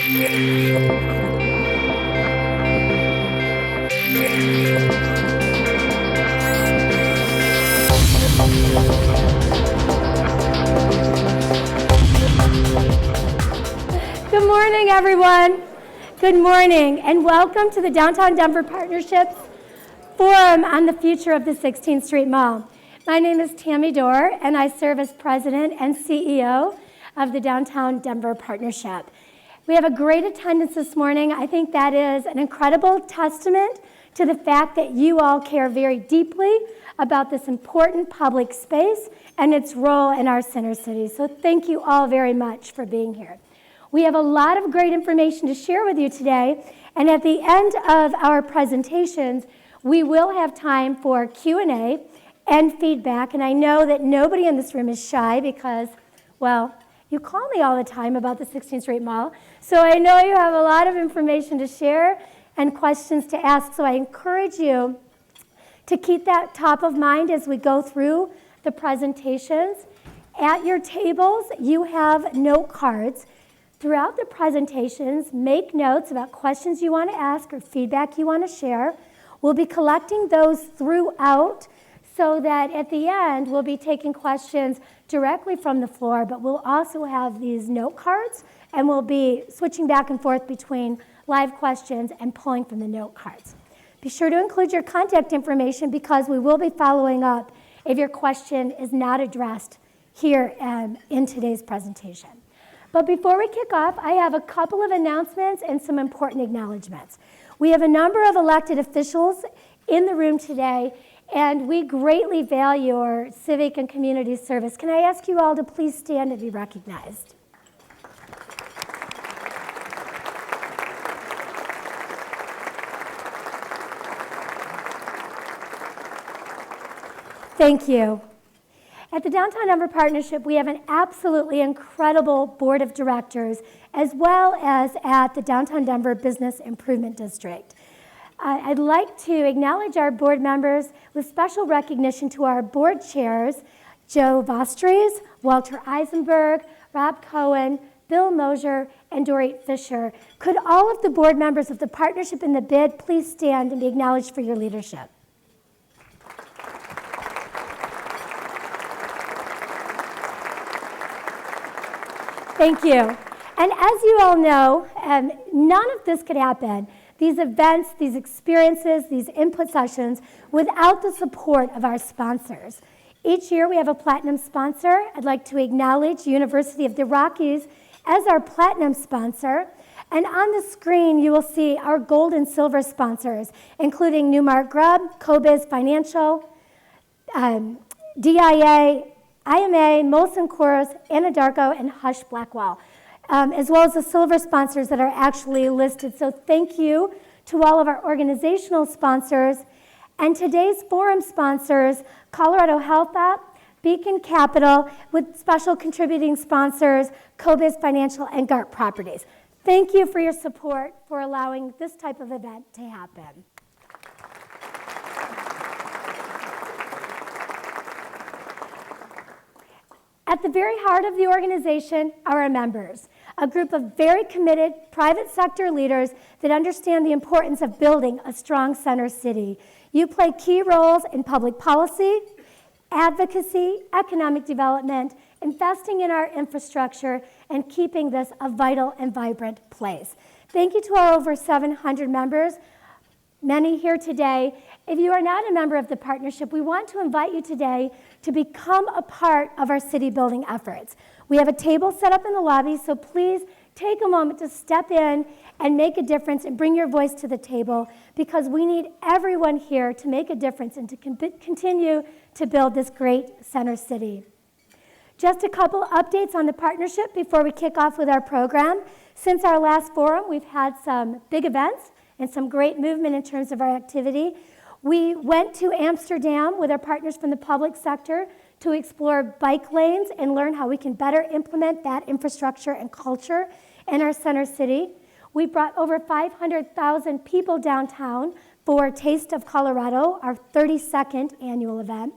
Good morning, everyone. Good morning, and welcome to the Downtown Denver Partnerships Forum on the Future of the 16th Street Mall. My name is Tammy Dorr, and I serve as President and CEO of the Downtown Denver Partnership. We have a great attendance this morning. I think that is an incredible testament to the fact that you all care very deeply about this important public space and its role in our center city. So thank you all very much for being here. We have a lot of great information to share with you today, and at the end of our presentations, we will have time for Q&A and feedback, and I know that nobody in this room is shy because, well, you call me all the time about the 16th Street Mall, so I know you have a lot of information to share and questions to ask, so I encourage you to keep that top of mind as we go through the presentations. At your tables, you have note cards. Throughout the presentations, make notes about questions you want to ask or feedback you want to share. We'll be collecting those throughout so that at the end, we'll be taking questions directly from the floor, but we'll also have these note cards, and we'll be switching back and forth between live questions and pulling from the note cards. Be sure to include your contact information because we will be following up if your question is not addressed here in today's presentation. But before we kick off, I have a couple of announcements and some important acknowledgments. We have a number of elected officials in the room today, and we greatly value your civic and community service. Can I ask you all to please stand and be recognized? Thank you. At the Downtown Denver Partnership, we have an absolutely incredible board of directors, as well as at the Downtown Denver Business Improvement District. I'd like to acknowledge our board members with special recognition to our board chairs, Joe Vostries, Walter Eisenberg, Rob Cohen, Bill Mosier, and Dorit Fisher. Could all of the board members of the partnership in the bid please stand and be acknowledged for your leadership? Thank you. And as you all know, none of this could happen, these events, these experiences, these input sessions, without the support of our sponsors. Each year we have a platinum sponsor. I'd like to acknowledge University of the Rockies as our platinum sponsor. And on the screen you will see our gold and silver sponsors, including Newmark Grubb, CoBiz Financial, DIA, IMA, Molson Coors, Anadarko, and Hush Blackwell, as well as the silver sponsors that are actually listed. So thank you to all of our organizational sponsors. And today's forum sponsors, Colorado Health App, Beacon Capital, with special contributing sponsors, CoBiz Financial and GART Properties. Thank you for your support for allowing this type of event to happen. At the very heart of the organization are our members, a group of very committed private sector leaders that understand the importance of building a strong center city. You play key roles in public policy, advocacy, economic development, investing in our infrastructure, and keeping this a vital and vibrant place. Thank you to our over 700 members, many here today. If you are not a member of the partnership, we want to invite you today to become a part of our city building efforts. We have a table set up in the lobby, so please take a moment to step in and make a difference and bring your voice to the table, because we need everyone here to make a difference and to continue to build this great center city. Just a couple updates on the partnership before we kick off with our program. Since our last forum, we've had some big events and some great movement in terms of our activity. We went to Amsterdam with our partners from the public sector to explore bike lanes and learn how we can better implement that infrastructure and culture in our center city. We brought over 500,000 people downtown for Taste of Colorado, our 32nd annual event.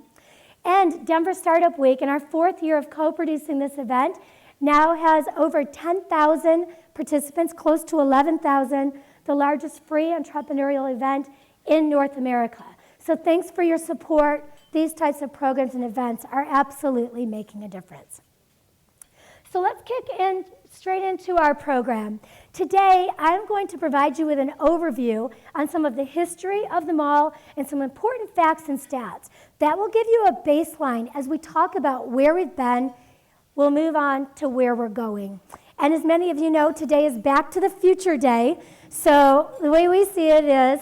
And Denver Startup Week, in our 4th year of co-producing this event, now has over 10,000 participants, close to 11,000, the largest free entrepreneurial event in North America. So thanks for your support. These types of programs and events are absolutely making a difference. So let's kick straight into our program. Today, I'm going to provide you with an overview on some of the history of the mall and some important facts and stats. That will give you a baseline as we talk about where we've been. We'll move on to where we're going. And as many of you know, today is Back to the Future Day. So the way we see it is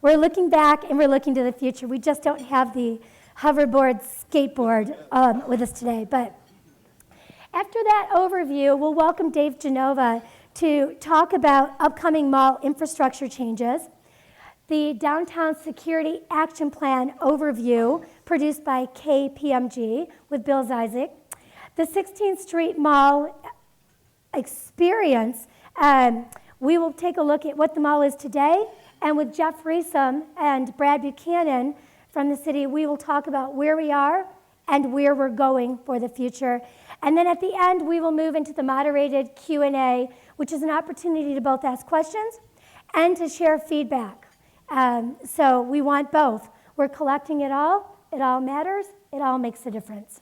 we're looking back and we're looking to the future. We just don't have the hoverboard skateboard with us today. But after that overview, we'll welcome Dave Genova to talk about upcoming mall infrastructure changes, the Downtown Security Action Plan overview produced by KPMG with Bill Zizek, the 16th Street Mall experience. We will take a look at what the mall is today, and with Jeff Reesum and Brad Buchanan from the city, we will talk about where we are and where we're going for the future. And then at the end, we will move into the moderated Q&A, which is an opportunity to both ask questions and to share feedback. So we want both. We're collecting it all matters, it all makes a difference.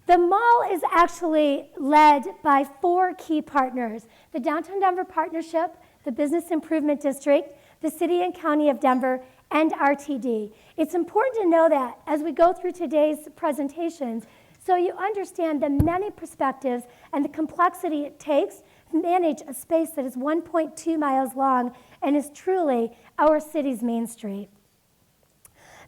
The mall is actually led by 4 key partners: the Downtown Denver Partnership, the Business Improvement District, the City and County of Denver, and RTD. It's important to know that as we go through today's presentations, so you understand the many perspectives and the complexity it takes to manage a space that is 1.2 miles long and is truly our city's main street.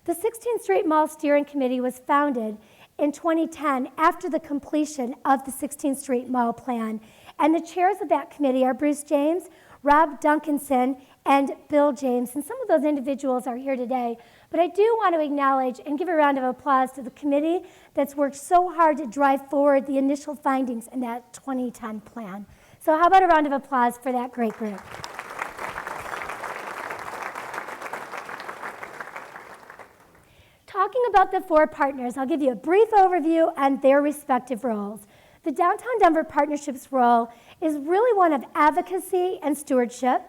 The 16th Street Mall Steering Committee was founded in 2010 after the completion of the 16th Street Mall Plan. And the chairs of that committee are Bruce James, Rob Duncanson, and Bill James. And some of those individuals are here today. But I do want to acknowledge and give a round of applause to the committee that's worked so hard to drive forward the initial findings in that 2010 plan. So how about a round of applause for that great group? Talking about the 4 partners, I'll give you a brief overview on their respective roles. The Downtown Denver Partnership's role is really one of advocacy and stewardship,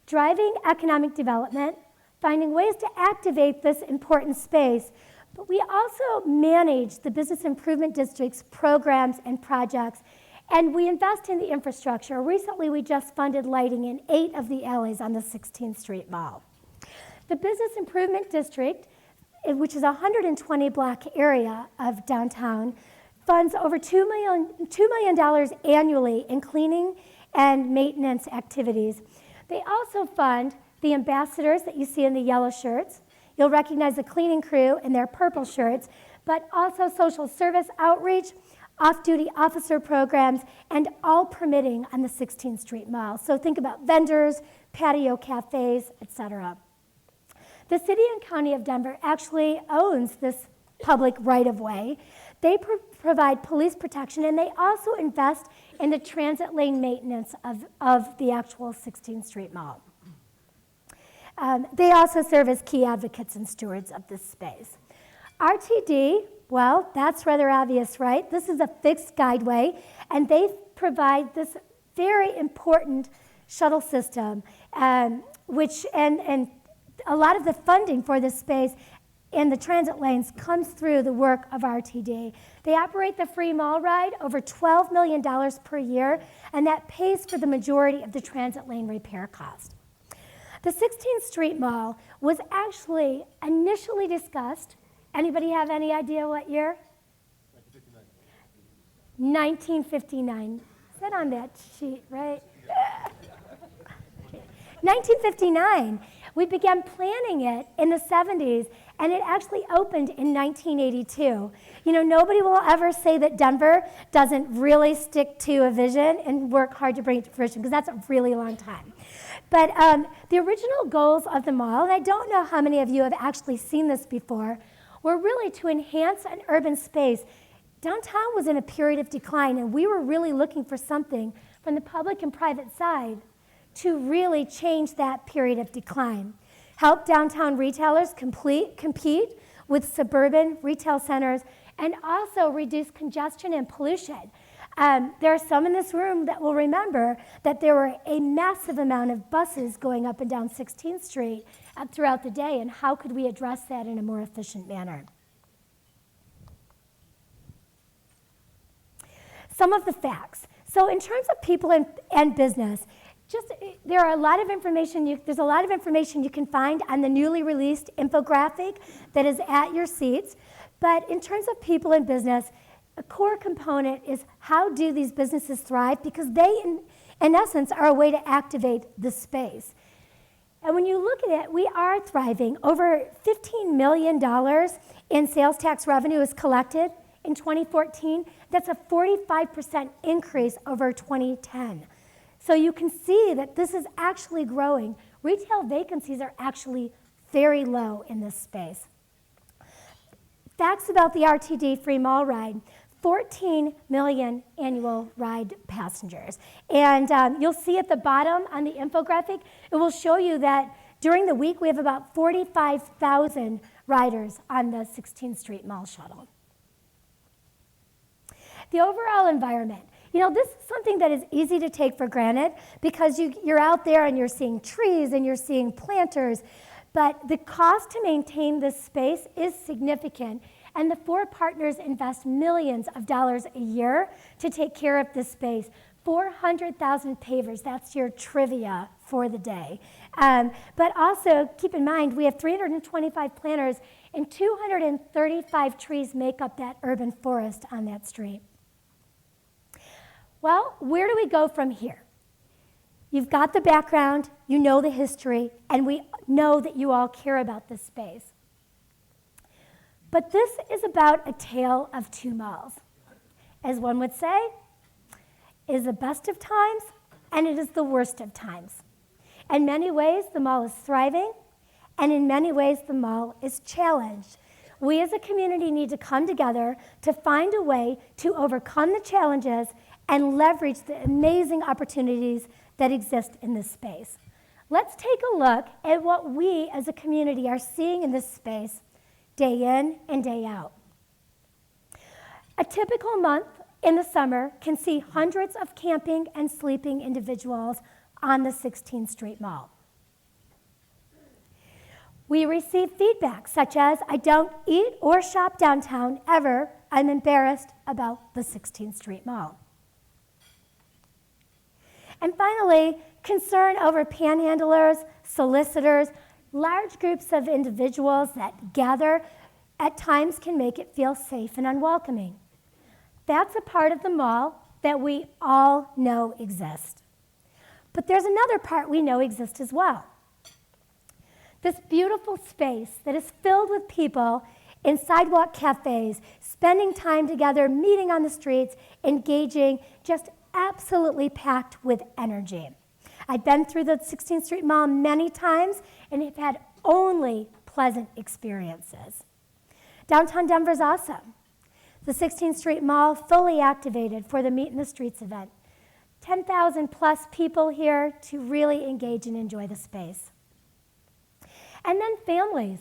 driving economic development, finding ways to activate this important space, but we also manage the Business Improvement District's programs and projects, and we invest in the infrastructure. Recently, we just funded lighting in 8 of the alleys on the 16th Street Mall. The Business Improvement District, which is a 120-block area of downtown, funds over $2 million annually in cleaning and maintenance activities. They also fund the ambassadors that you see in the yellow shirts. You'll recognize the cleaning crew in their purple shirts, but also social service outreach, off-duty officer programs, and all permitting on the 16th Street Mall. So think about vendors, patio cafes, etc. The City and County of Denver actually owns this public right-of-way. They provide police protection, and they also invest in the transit lane maintenance of the actual 16th Street Mall. They also serve as key advocates and stewards of this space. RTD, well, that's rather obvious, right? This is a fixed guideway, and they provide this very important shuttle system, which a lot of the funding for this space in the transit lanes comes through the work of RTD. They operate the free mall ride over $12 million per year, and that pays for the majority of the transit lane repair cost. The 16th Street Mall was actually initially discussed. Anybody have any idea what year? 1959. Is that on that sheet, right? 1959. We began planning it in the 70s, and it actually opened in 1982. You know, nobody will ever say that Denver doesn't really stick to a vision and work hard to bring it to fruition, because that's a really long time. But the original goals of the mall, and I don't know how many of you have actually seen this before, were really to enhance an urban space. Downtown was in a period of decline, and we were really looking for something from the public and private side to really change that period of decline. Help downtown retailers compete with suburban retail centers, and also reduce congestion and pollution. There are some in this room that will remember that there were a massive amount of buses going up and down 16th Street throughout the day, and how could we address that in a more efficient manner? Some of the facts. So in terms of people and business, there's a lot of information you can find on the newly released infographic that is at your seats. But in terms of people and business, a core component is how do these businesses thrive, because they, in essence, are a way to activate the space. And when you look at it, we are thriving. Over $15 million in sales tax revenue is collected in 2014. That's a 45% increase over 2010. So you can see that this is actually growing. Retail vacancies are actually very low in this space. Facts about the RTD Free Mall Ride: 14 million annual ride passengers. And you'll see at the bottom on the infographic, it will show you that during the week we have about 45,000 riders on the 16th Street Mall shuttle. The overall environment. You know, this is something that is easy to take for granted because you're out there and you're seeing trees and you're seeing planters, but the cost to maintain this space is significant, and the four partners invest millions of dollars a year to take care of this space. 400,000 pavers, that's your trivia for the day. But also, keep in mind, we have 325 planters and 235 trees make up that urban forest on that street. Well, where do we go from here? You've got the background, you know the history, and we know that you all care about this space. But this is about a tale of two malls. As one would say, it is the best of times, and it is the worst of times. In many ways, the mall is thriving, and in many ways, the mall is challenged. We as a community need to come together to find a way to overcome the challenges and leverage the amazing opportunities that exist in this space. Let's take a look at what we as a community are seeing in this space day in and day out. A typical month in the summer can see hundreds of camping and sleeping individuals on the 16th Street Mall. We receive feedback such as, "I don't eat or shop downtown ever. I'm embarrassed about the 16th Street Mall." And finally, concern over panhandlers, solicitors, large groups of individuals that gather at times can make it feel safe and unwelcoming. That's a part of the mall that we all know exists. But there's another part we know exists as well. This beautiful space that is filled with people in sidewalk cafes, spending time together, meeting on the streets, engaging, just absolutely packed with energy. I've been through the 16th Street Mall many times and have had only pleasant experiences. Downtown Denver's awesome. The 16th Street Mall fully activated for the Meet in the Streets event. 10,000 plus people here to really engage and enjoy the space. And then families.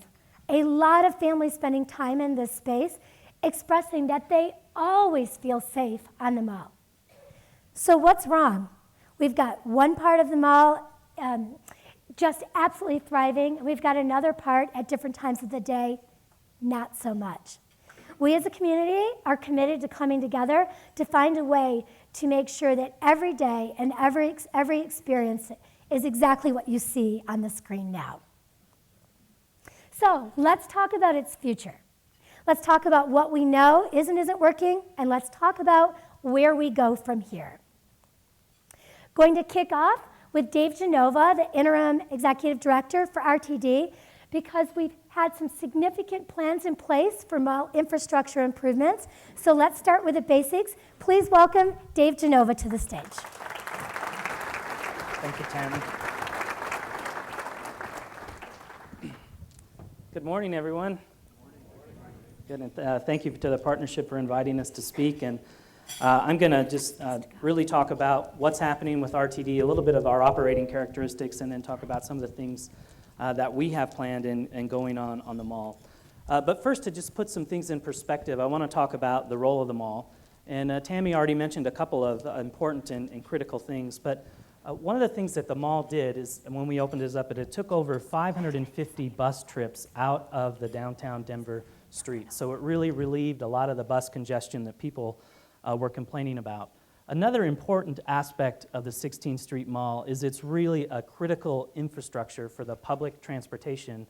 A lot of families spending time in this space, expressing that they always feel safe on the mall. So what's wrong? We've got one part of the mall just absolutely thriving, and we've got another part at different times of the day, not so much. We as a community are committed to coming together to find a way to make sure that every day and every experience is exactly what you see on the screen now. So let's talk about its future. Let's talk about what we know isn't working, and let's talk about where we go from here. Going to kick off with Dave Genova, the interim executive director for RTD, because we've had some significant plans in place for mall infrastructure improvements. So let's start with the basics. Please welcome Dave Genova to the stage. Thank you, Tammy. Good morning, everyone. Good, and thank you to the partnership for inviting us to speak. And I'm going to just really talk about what's happening with RTD, a little bit of our operating characteristics, and then talk about some of the things that we have planned and going on the mall. But first, to just put some things in perspective, I want to talk about the role of the mall. And Tammy already mentioned a couple of important and critical things, but one of the things that the mall did is, when we opened this up, it took over 550 bus trips out of the downtown Denver streets. So it really relieved a lot of the bus congestion that people were complaining about. Another important aspect of the 16th Street Mall is it's really a critical infrastructure for the public transportation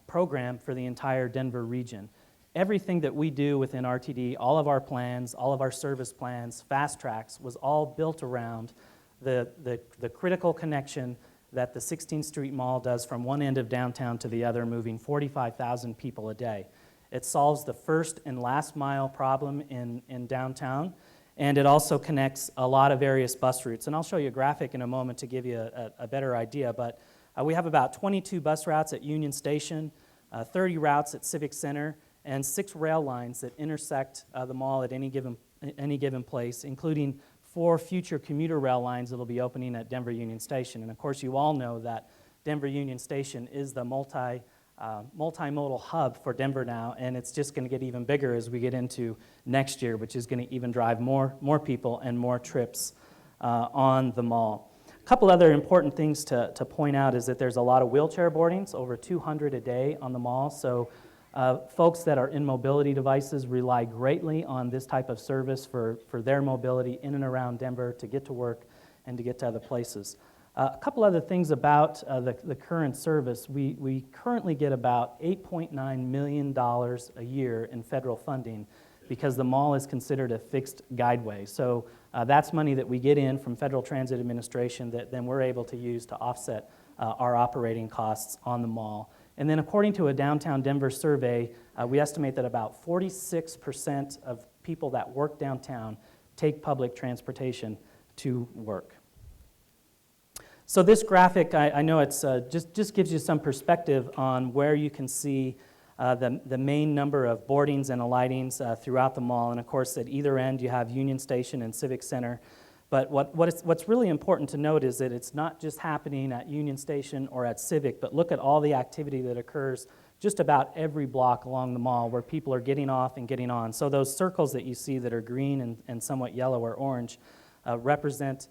program for the entire Denver region. Everything that we do within RTD, all of our plans, all of our service plans, fast tracks, was all built around the critical connection that the 16th Street Mall does from one end of downtown to the other, moving 45,000 people a day. It solves the first and last mile problem in downtown, and it also connects a lot of various bus routes. And I'll show you a graphic in a moment to give you a better idea, but we have about 22 bus routes at Union Station, 30 routes at Civic Center, and 6 rail lines that intersect the mall at any given place, including 4 future commuter rail lines that will be opening at Denver Union Station. And of course, you all know that Denver Union Station is the multimodal hub for Denver now, and it's just going to get even bigger as we get into next year, which is going to even drive more people and more trips on the mall. A couple other important things to point out is that there's a lot of wheelchair boardings, over 200 a day on the mall. So folks that are in mobility devices rely greatly on this type of service for their mobility in and around Denver to get to work and to get to other places. A couple other things about the current service. We currently get about $8.9 million a year in federal funding because the mall is considered a fixed guideway. So that's money that we get in from Federal Transit Administration that then we're able to use to offset our operating costs on the mall. And then according to a Downtown Denver survey, we estimate that about 46% of people that work downtown take public transportation to work. So this graphic, I know it's just gives you some perspective on where you can see the main number of boardings and alightings throughout the mall. And of course, at either end, you have Union Station and Civic Center. But what's really important to note is that it's not just happening at Union Station or at Civic, but look at all the activity that occurs just about every block along the mall where people are getting off and getting on. So those circles that you see that are green and somewhat yellow or orange represent,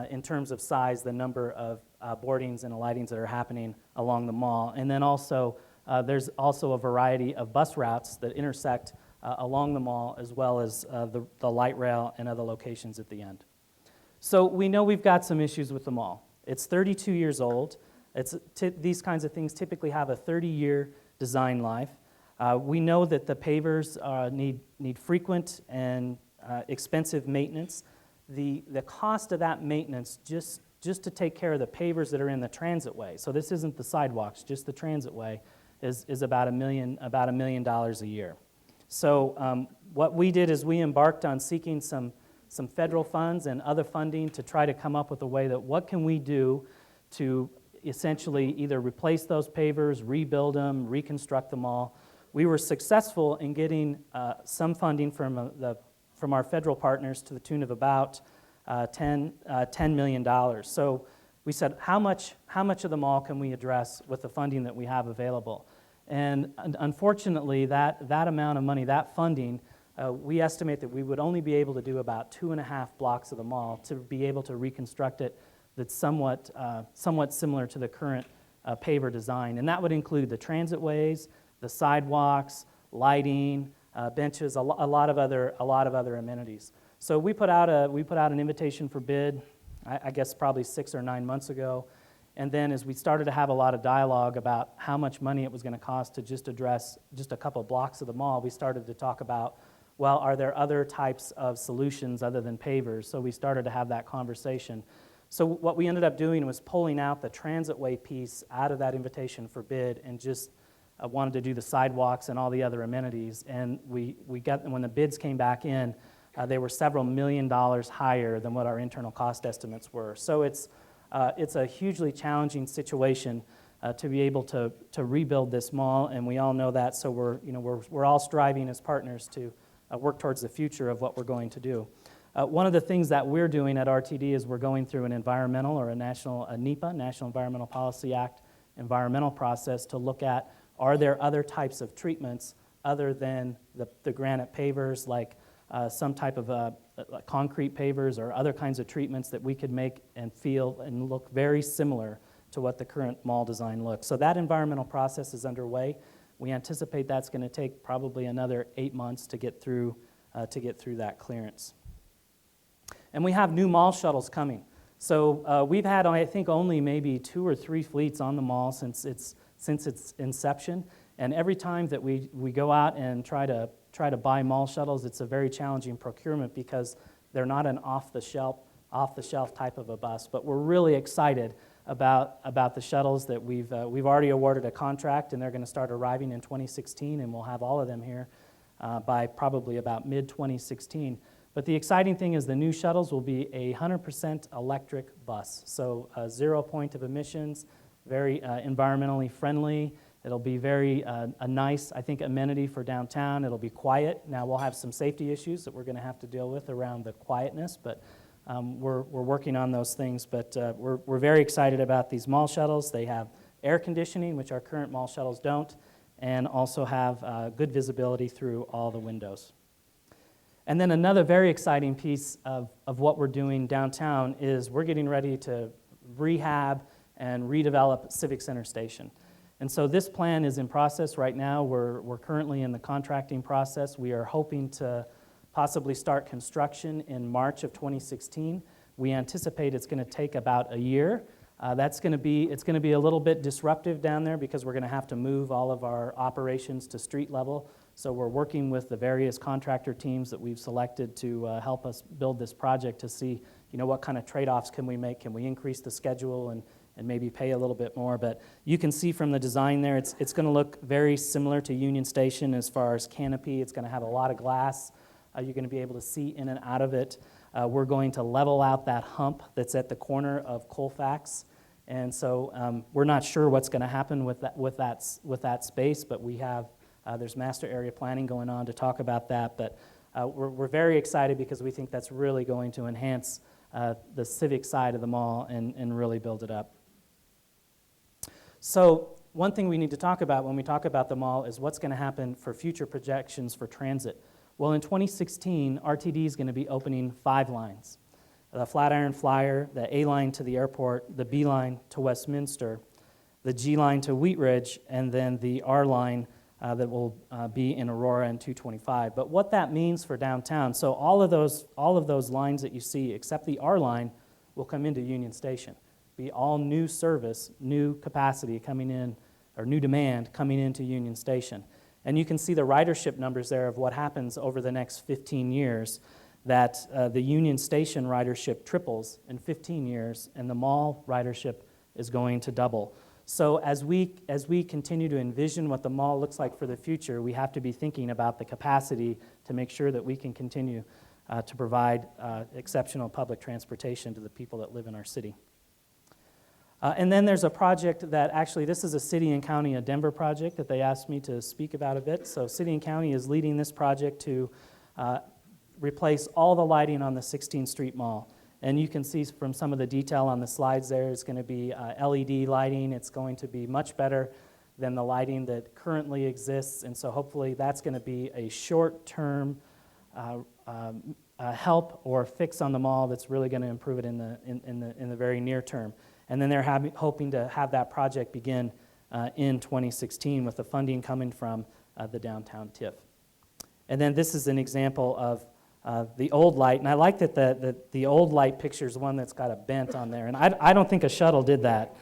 in terms of size, the number of boardings and alightings that are happening along the mall. And then also, there's also a variety of bus routes that intersect along the mall, as well as the light rail and other locations at the end. So we know we've got some issues with the mall. It's 32 years old. These kinds of things typically have a 30-year design life. We know that the pavers need frequent and expensive maintenance. The cost of that maintenance, just to take care of the pavers that are in the transit way, so this isn't the sidewalks, just the transit way, is about $1 million a year. So what we did is we embarked on seeking some federal funds and other funding to try to come up with a way that what can we do to essentially either replace those pavers, rebuild them, reconstruct them all. We were successful in getting some funding from our federal partners to the tune of about $10 million. So we said, how much of the mall can we address with the funding that we have available? And unfortunately, that amount of money, that funding, we estimate that we would only be able to do about 2.5 blocks of the mall to be able to reconstruct it that's somewhat similar to the current paver design. And that would include the transit ways, the sidewalks, lighting, benches, a lot of other amenities. So we put out an invitation for bid, I guess probably 6 or 9 months ago. And then as we started to have a lot of dialogue about how much money it was going to cost to just address just a couple blocks of the mall, we started to talk about, well, are there other types of solutions other than pavers? So we started to have that conversation. So what we ended up doing was pulling out the transitway piece out of that invitation for bid and just wanted to do the sidewalks and all the other amenities. And we got, when the bids came back in, they were several $1 million higher than what our internal cost estimates were. So it's a hugely challenging situation to be able to rebuild this mall, and we all know that. So we're all striving as partners to work towards the future of what we're going to do. One of the things that we're doing at RTD is we're going through an environmental or a NEPA, National Environmental Policy Act, environmental process to look at Are there other types of treatments other than the granite pavers, like some type of concrete pavers or other kinds of treatments that we could make and feel and look very similar to what the current mall design looks? So that environmental process is underway. We anticipate that's going to take probably another 8 months to get through that clearance. And we have new mall shuttles coming. So we've had, I think, only maybe 2 or 3 fleets on the mall since its inception. And every time that we go out and try to buy mall shuttles, it's a very challenging procurement because they're not an off-the-shelf type of a bus. But we're really excited about the shuttles that we've already awarded a contract, and they're going to start arriving in 2016, and we'll have all of them here by probably about mid-2016. But the exciting thing is the new shuttles will be a 100% electric bus, so 0 point of emissions, very environmentally friendly. It'll be very a nice, I think, amenity for downtown. It'll be quiet. Now we'll have some safety issues that we're going to have to deal with around the quietness, but we're working on those things. But we're very excited about these mall shuttles. They have air conditioning, which our current mall shuttles don't, and also have good visibility through all the windows. And then another very exciting piece of what we're doing downtown is we're getting ready to rehab and redevelop Civic Center Station. And so this plan is in process right now. We're currently in the contracting process. We are hoping to possibly start construction in March of 2016. We anticipate it's going to take about a year. It's going to be a little bit disruptive down there because we're going to have to move all of our operations to street level. So we're working with the various contractor teams that we've selected to help us build this project to see, what kind of trade-offs can we make? Can we increase the schedule and maybe pay a little bit more? But you can see from the design there, it's going to look very similar to Union Station as far as canopy. It's going to have a lot of glass. You're going to be able to see in and out of it. We're going to level out that hump that's at the corner of Colfax. And so we're not sure what's going to happen with that space, but we have there's master area planning going on to talk about that. But we're very excited because we think that's really going to enhance the civic side of the mall and really build it up. So one thing we need to talk about when we talk about the mall is what's going to happen for future projections for transit. Well, in 2016, RTD is going to be opening 5 lines. The Flatiron Flyer, the A line to the airport, the B line to Westminster, the G line to Wheat Ridge, and then the R line that will be in Aurora and 225. But what that means for downtown, so all of those lines that you see, except the R line, will come into Union Station. Be all new service, new capacity coming in, or new demand coming into Union Station. And you can see the ridership numbers there of what happens over the next 15 years, that the Union Station ridership triples in 15 years, and the mall ridership is going to double. So as we continue to envision what the mall looks like for the future, we have to be thinking about the capacity to make sure that we can continue to provide exceptional public transportation to the people that live in our city. And then there's a project that actually, this is a City and County of Denver project that they asked me to speak about a bit. So City and County is leading this project to replace all the lighting on the 16th Street Mall. And you can see from some of the detail on the slides there, it's going to be LED lighting. It's going to be much better than the lighting that currently exists. And so hopefully that's going to be a short-term help or fix on the mall that's really going to improve it in the very near term. And then they're hoping to have that project begin in 2016 with the funding coming from the downtown TIF. And then this is an example of the old light, and I like that the old light picture is one that's got a bent on there, and I don't think a shuttle did that.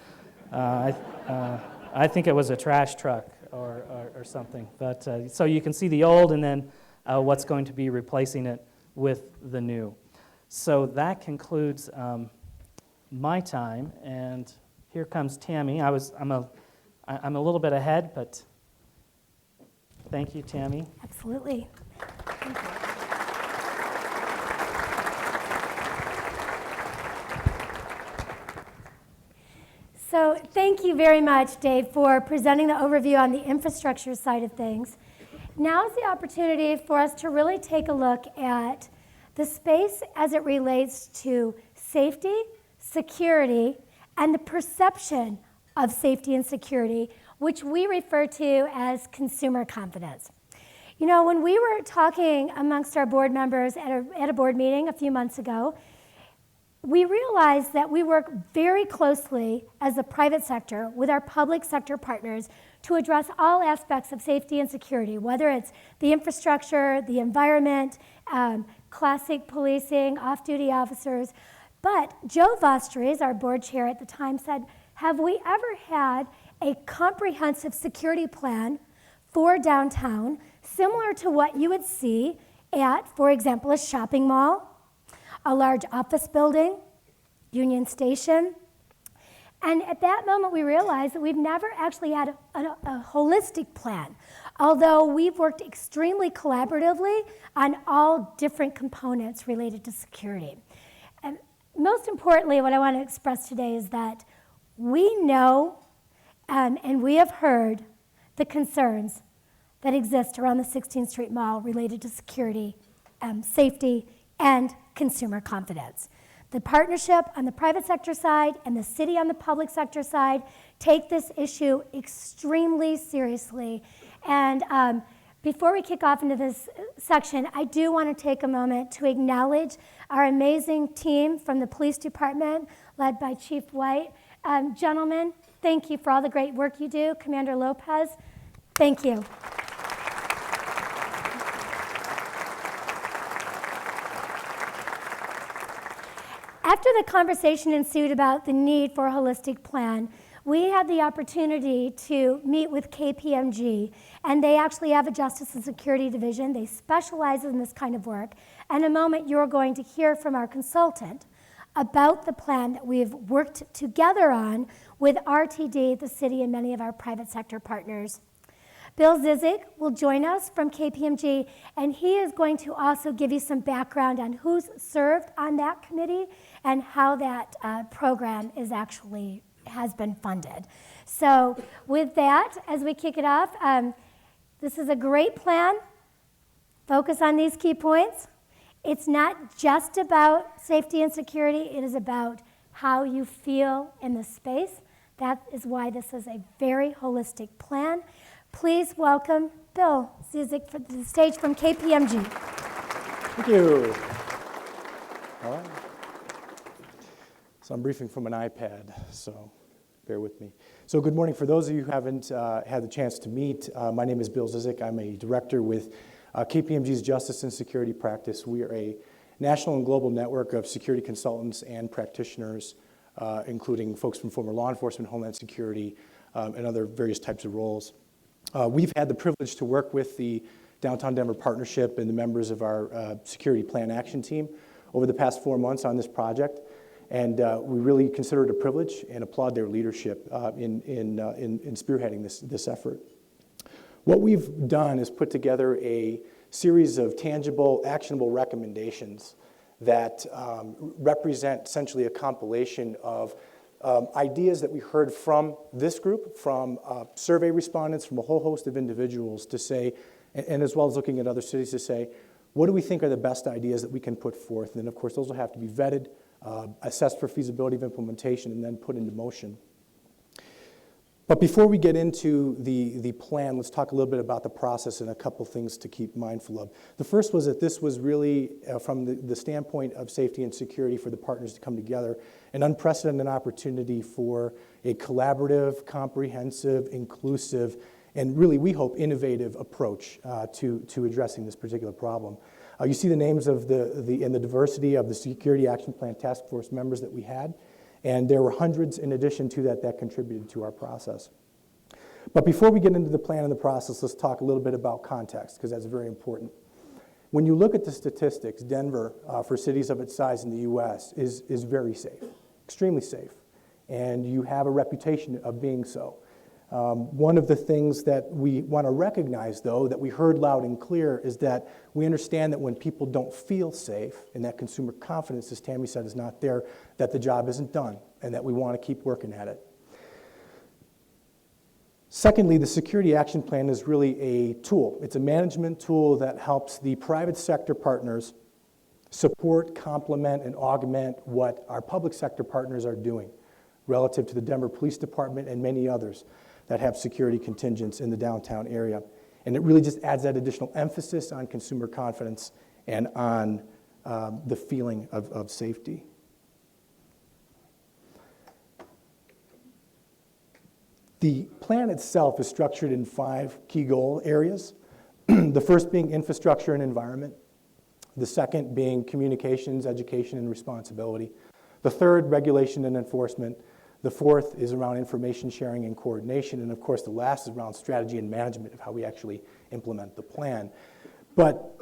I think it was a trash truck or something. But so you can see the old and then what's going to be replacing it with the new. So that concludes my time, and here comes Tammy. I'm a little bit ahead, but thank you, Tammy. Absolutely. Thank you. So thank you very much, Dave, for presenting the overview on the infrastructure side of things. Now is the opportunity for us to really take a look at the space as it relates to safety, security, and the perception of safety and security which we refer to as consumer confidence. You know, when we were talking amongst our board members at a board meeting a few months ago, we realized that we work very closely as the private sector with our public sector partners to address all aspects of safety and security, whether it's the infrastructure, the environment, classic policing, off-duty officers. But Joe Vostries, our board chair at the time, said, have we ever had a comprehensive security plan for downtown similar to what you would see at, for example, a shopping mall, a large office building, Union Station? And at that moment, we realized that we've never actually had a holistic plan, although we've worked extremely collaboratively on all different components related to security. And most importantly, what I want to express today is that we know and we have heard the concerns that exist around the 16th Street Mall related to security, safety, and consumer confidence. The partnership on the private sector side and the city on the public sector side take this issue extremely seriously. And before we kick off into this section, I do want to take a moment to acknowledge our amazing team from the police department, led by Chief White. Gentlemen, thank you for all the great work you do. Commander Lopez, thank you. After the conversation ensued about the need for a holistic plan, we had the opportunity to meet with KPMG, and they actually have a Justice and Security Division. They specialize in this kind of work. And in a moment, you're going to hear from our consultant about the plan that we've worked together on with RTD, the city, and many of our private sector partners. Bill Zizik will join us from KPMG, and he is going to also give you some background on who's served on that committee and how that program is actually has been funded. So with that, as we kick it off, this is a great plan. Focus on these key points. It's not just about safety and security. It is about how you feel in the space. That is why this is a very holistic plan. Please welcome Bill Zizik for the stage from KPMG. Thank you. All right. So I'm briefing from an iPad, so bear with me. So good morning. For those of you who haven't had the chance to meet, my name is Bill Zizik. I'm a director with KPMG's Justice and Security Practice. We are a national and global network of security consultants and practitioners, including folks from former law enforcement, homeland security, and other various types of roles. We've had the privilege to work with the Downtown Denver Partnership and the members of our Security Plan Action Team over the past 4 months on this project, and we really consider it a privilege and applaud their leadership in spearheading this effort. What we've done is put together a series of tangible, actionable recommendations that represent essentially a compilation of ideas that we heard from this group, from survey respondents, from a whole host of individuals to say, and as well as looking at other cities to say, what do we think are the best ideas that we can put forth? And then, of course, those will have to be vetted, assessed for feasibility of implementation, and then put into motion. But before we get into the plan, let's talk a little bit about the process and a couple things to keep mindful of. The first was that this was really, from the standpoint of safety and security for the partners to come together, an unprecedented opportunity for a collaborative, comprehensive, inclusive, and really, we hope, innovative approach to addressing this particular problem. You see the names of and the diversity of the Security Action Plan Task Force members that we had. And there were hundreds in addition to that contributed to our process. But before we get into the plan and the process, let's talk a little bit about context, because that's very important. When you look at the statistics, Denver, for cities of its size in the U.S., is very safe, extremely safe. And you have a reputation of being so. One of the things that we want to recognize, though, that we heard loud and clear, is that we understand that when people don't feel safe and that consumer confidence, as Tammy said, is not there, that the job isn't done and that we want to keep working at it. Secondly, the Security Action Plan is really a tool. It's a management tool that helps the private sector partners support, complement, and augment what our public sector partners are doing relative to the Denver Police Department and many others. that have security contingents in the downtown area. And it really just adds that additional emphasis on consumer confidence and on the feeling of safety. The plan itself is structured in 5 key goal areas. The first being infrastructure and environment. The second being communications, education, and responsibility. The third, regulation and enforcement. The fourth is around information sharing and coordination. And of course, the last is around strategy and management of how we actually implement the plan. But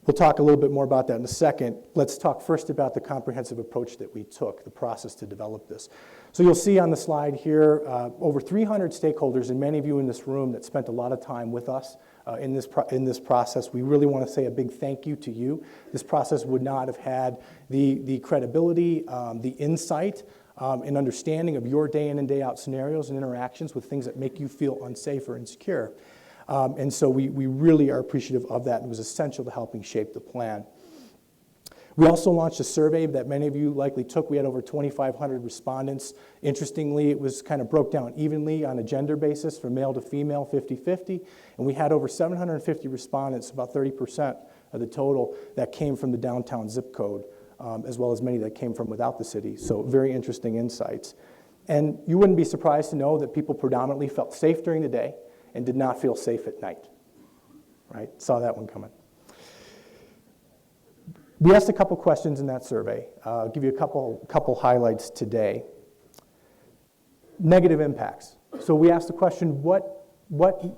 we'll talk a little bit more about that in a second. Let's talk first about the comprehensive approach that we took, the process to develop this. So you'll see on the slide here over 300 stakeholders, and many of you in this room that spent a lot of time with us in this process. We really want to say a big thank you to you. This process would not have had the credibility, the insight, and understanding of your day in and day out scenarios and interactions with things that make you feel unsafe or insecure. And so we really are appreciative of that, and it was essential to helping shape the plan. We also launched a survey that many of you likely took. We had over 2,500 respondents. Interestingly, it was kind of broke down evenly on a gender basis from male to female, 50-50. And we had over 750 respondents, about 30% of the total, that came from the downtown zip code, as well as many that came from without the city. So very interesting insights. And you wouldn't be surprised to know that people predominantly felt safe during the day and did not feel safe at night. Right? Saw that one coming. We asked a couple questions in that survey. I'll give you a couple highlights today. Negative impacts. So we asked the question, what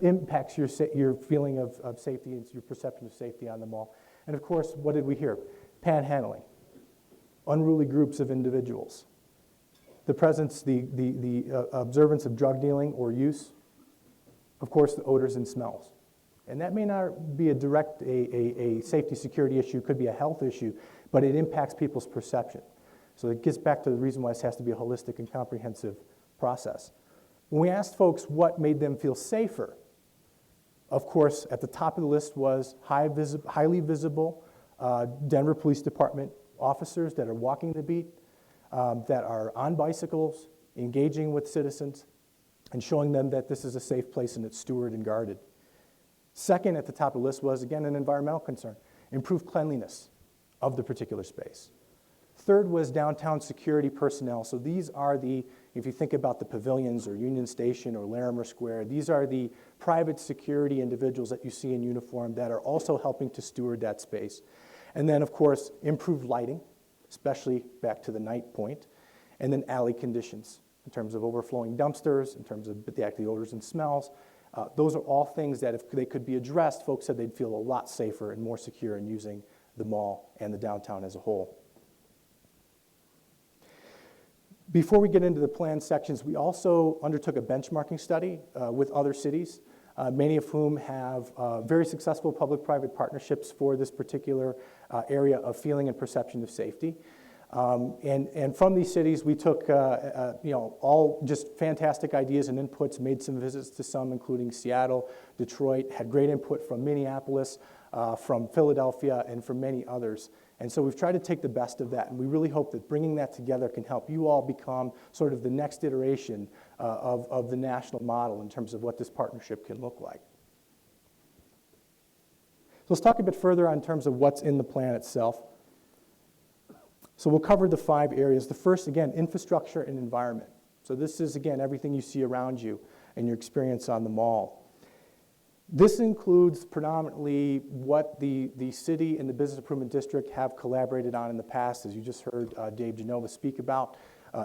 impacts your feeling of safety and your perception of safety on the mall? And of course, what did we hear? Panhandling, unruly groups of individuals, the presence, the observance of drug dealing or use, of course, the odors and smells. And that may not be a direct a safety security issue, could be a health issue, but it impacts people's perception. So it gets back to the reason why this has to be a holistic and comprehensive process. When we asked folks what made them feel safer, of course, at the top of the list was highly visible Denver Police Department officers that are walking the beat, that are on bicycles, engaging with citizens, and showing them that this is a safe place and it's stewarded and guarded. Second at the top of the list was, again, an environmental concern, improved cleanliness of the particular space. Third was downtown security personnel. So these are if you think about the pavilions or Union Station or Larimer Square, these are the private security individuals that you see in uniform that are also helping to steward that space. And then, of course, improved lighting, especially back to the night point, and then alley conditions in terms of overflowing dumpsters, in terms of the odors and smells. Those are all things that if they could be addressed, folks said they'd feel a lot safer and more secure in using the mall and the downtown as a whole. Before we get into the plan sections, we also undertook a benchmarking study with other cities, many of whom have very successful public-private partnerships for this particular area of feeling and perception of safety. And from these cities, we took all just fantastic ideas and inputs, made some visits to some, including Seattle, Detroit, had great input from Minneapolis, from Philadelphia, and from many others. And so we've tried to take the best of that, and we really hope that bringing that together can help you all become sort of the next iteration of the national model in terms of what this partnership can look like. So let's talk a bit further in terms of what's in the plan itself. So we'll cover the 5 areas. The first, again, infrastructure and environment. So this is, again, everything you see around you and your experience on the mall. This includes predominantly what the city and the Business Improvement District have collaborated on in the past, as you just heard Dave Genova speak about,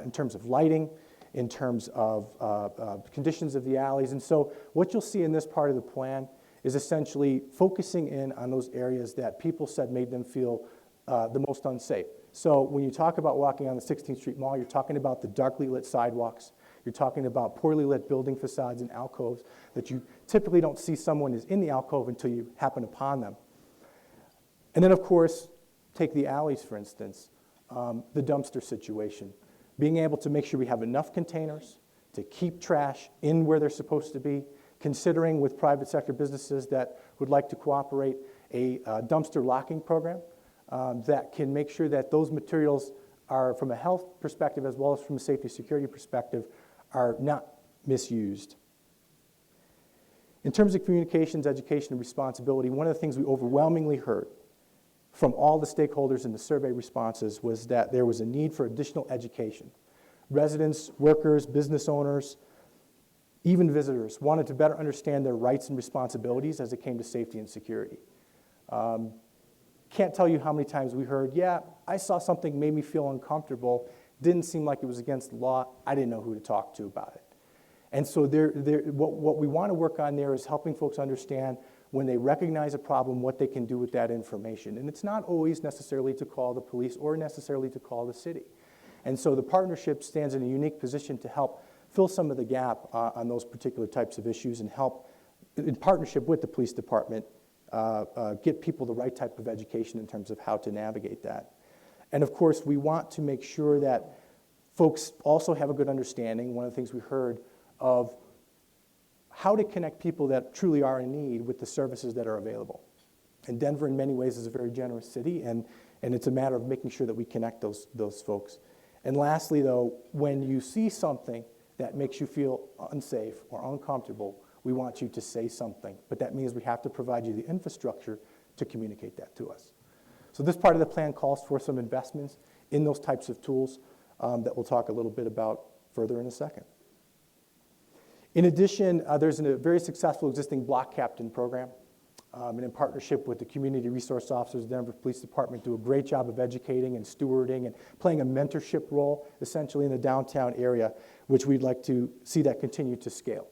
in terms of lighting, in terms of conditions of the alleys. And so what you'll see in this part of the plan is essentially focusing in on those areas that people said made them feel the most unsafe. So when you talk about walking on the 16th Street Mall, you're talking about the darkly lit sidewalks. You're talking about poorly lit building facades and alcoves that you typically don't see someone is in the alcove until you happen upon them. And then, of course, take the alleys, for instance, the dumpster situation. Being able to make sure we have enough containers to keep trash in where they're supposed to be, considering with private sector businesses that would like to cooperate a dumpster locking program that can make sure that those materials are, from a health perspective as well as from a safety security perspective, are not misused. In terms of communications, education, and responsibility, one of the things we overwhelmingly heard from all the stakeholders in the survey responses was that there was a need for additional education. Residents, workers, business owners, even visitors wanted to better understand their rights and responsibilities as it came to safety and security. Can't tell you how many times we heard, yeah, I saw something made me feel uncomfortable, didn't seem like it was against the law, I didn't know who to talk to about it. And so what we want to work on there is helping folks understand when they recognize a problem, what they can do with that information. And it's not always necessarily to call the police or necessarily to call the city. And so the partnership stands in a unique position to help fill some of the gap on those particular types of issues and help, in partnership with the police department, get people the right type of education in terms of how to navigate that. And of course, we want to make sure that folks also have a good understanding, one of the things we heard, of how to connect people that truly are in need with the services that are available. And Denver, in many ways, is a very generous city, and it's a matter of making sure that we connect those folks. And lastly, though, when you see something that makes you feel unsafe or uncomfortable, we want you to say something. But that means we have to provide you the infrastructure to communicate that to us. So this part of the plan calls for some investments in those types of tools that we'll talk a little bit about further in a second. In addition, there's a very successful existing block captain program. And in partnership with the community resource officers of the Denver Police Department, do a great job of educating and stewarding and playing a mentorship role, essentially, in the downtown area, which we'd like to see that continue to scale.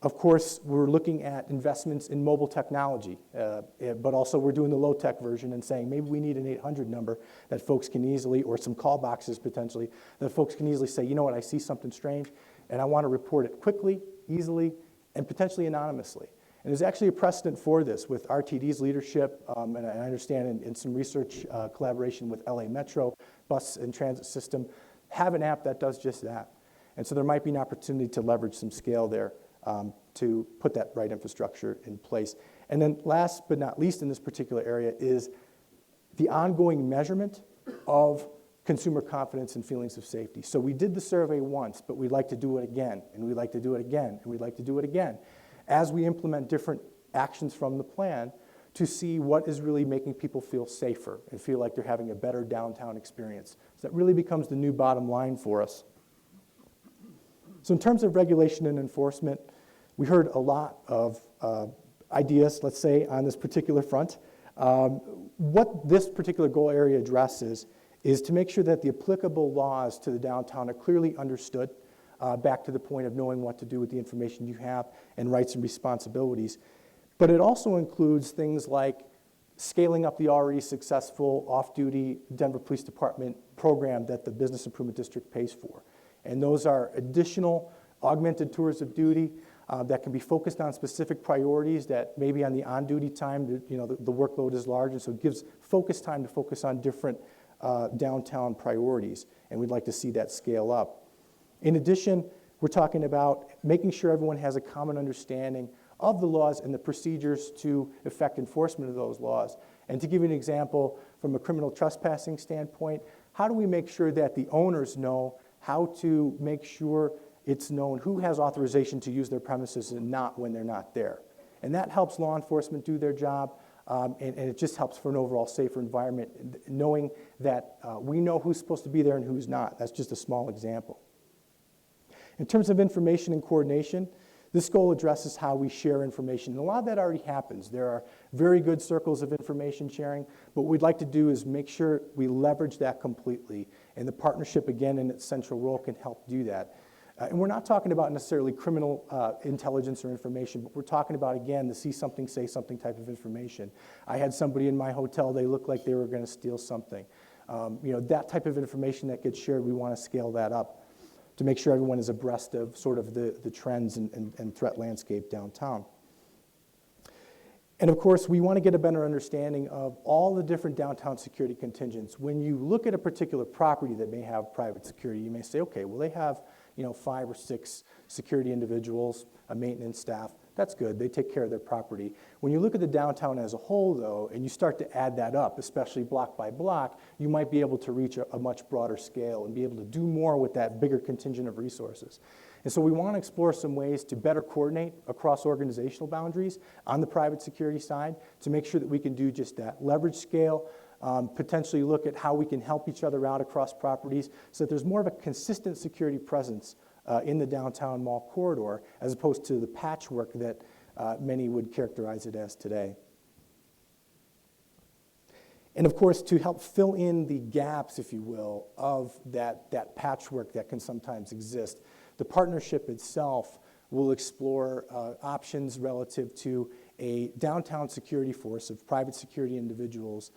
Of course, we're looking at investments in mobile technology, but also we're doing the low-tech version and saying maybe we need an 800 number that folks can easily, or some call boxes potentially, that folks can easily say, you know what, I see something strange, and I want to report it quickly, easily, and potentially anonymously. And there's actually a precedent for this with RTD's leadership, and I understand in some research collaboration with LA Metro, bus and transit system, have an app that does just that. And so there might be an opportunity to leverage some scale there to put that right infrastructure in place. And then last but not least in this particular area is the ongoing measurement of consumer confidence and feelings of safety. So we did the survey once, but we'd like to do it again, and we'd like to do it again, and we'd like to do it again, as we implement different actions from the plan to see what is really making people feel safer and feel like they're having a better downtown experience. So that really becomes the new bottom line for us. So in terms of regulation and enforcement, we heard a lot of ideas, let's say, on this particular front. What this particular goal area addresses is to make sure that the applicable laws to the downtown are clearly understood, back to the point of knowing what to do with the information you have and rights and responsibilities. But it also includes things like scaling up the already successful off-duty Denver Police Department program that the Business Improvement District pays for. And those are additional augmented tours of duty that can be focused on specific priorities that maybe on the on-duty time, the workload is large, and so it gives focus time to focus on different downtown priorities, and we'd like to see that scale up. In addition, we're talking about making sure everyone has a common understanding of the laws and the procedures to effect enforcement of those laws. And to give you an example, from a criminal trespassing standpoint, how do we make sure that the owners know how to make sure it's known who has authorization to use their premises and not when they're not there? And that helps law enforcement do their job, and it just helps for an overall safer environment, knowing that we know who's supposed to be there and who's not. That's just a small example. In terms of information and coordination, this goal addresses how we share information. And a lot of that already happens. There are very good circles of information sharing, but what we'd like to do is make sure we leverage that completely. And the partnership, again, in its central role can help do that. And we're not talking about necessarily criminal intelligence or information, but we're talking about, again, the see something, say something type of information. I had somebody in my hotel, they looked like they were going to steal something. That type of information that gets shared, we want to scale that up to make sure everyone is abreast of sort of the trends and threat landscape downtown. And of course, we want to get a better understanding of all the different downtown security contingents. When you look at a particular property that may have private security, you may say, okay, well, they have 5 or 6 security individuals, a maintenance staff. That's good. They take care of their property. When you look at the downtown as a whole, though, and you start to add that up, especially block by block, you might be able to reach a much broader scale and be able to do more with that bigger contingent of resources. And so we want to explore some ways to better coordinate across organizational boundaries on the private security side to make sure that we can do just that. Leverage scale, potentially look at how we can help each other out across properties so that there's more of a consistent security presence in the downtown mall corridor, as opposed to the patchwork that many would characterize it as today. And of course, to help fill in the gaps, if you will, of that patchwork that can sometimes exist, the partnership itself will explore options relative to a downtown security force of private security individuals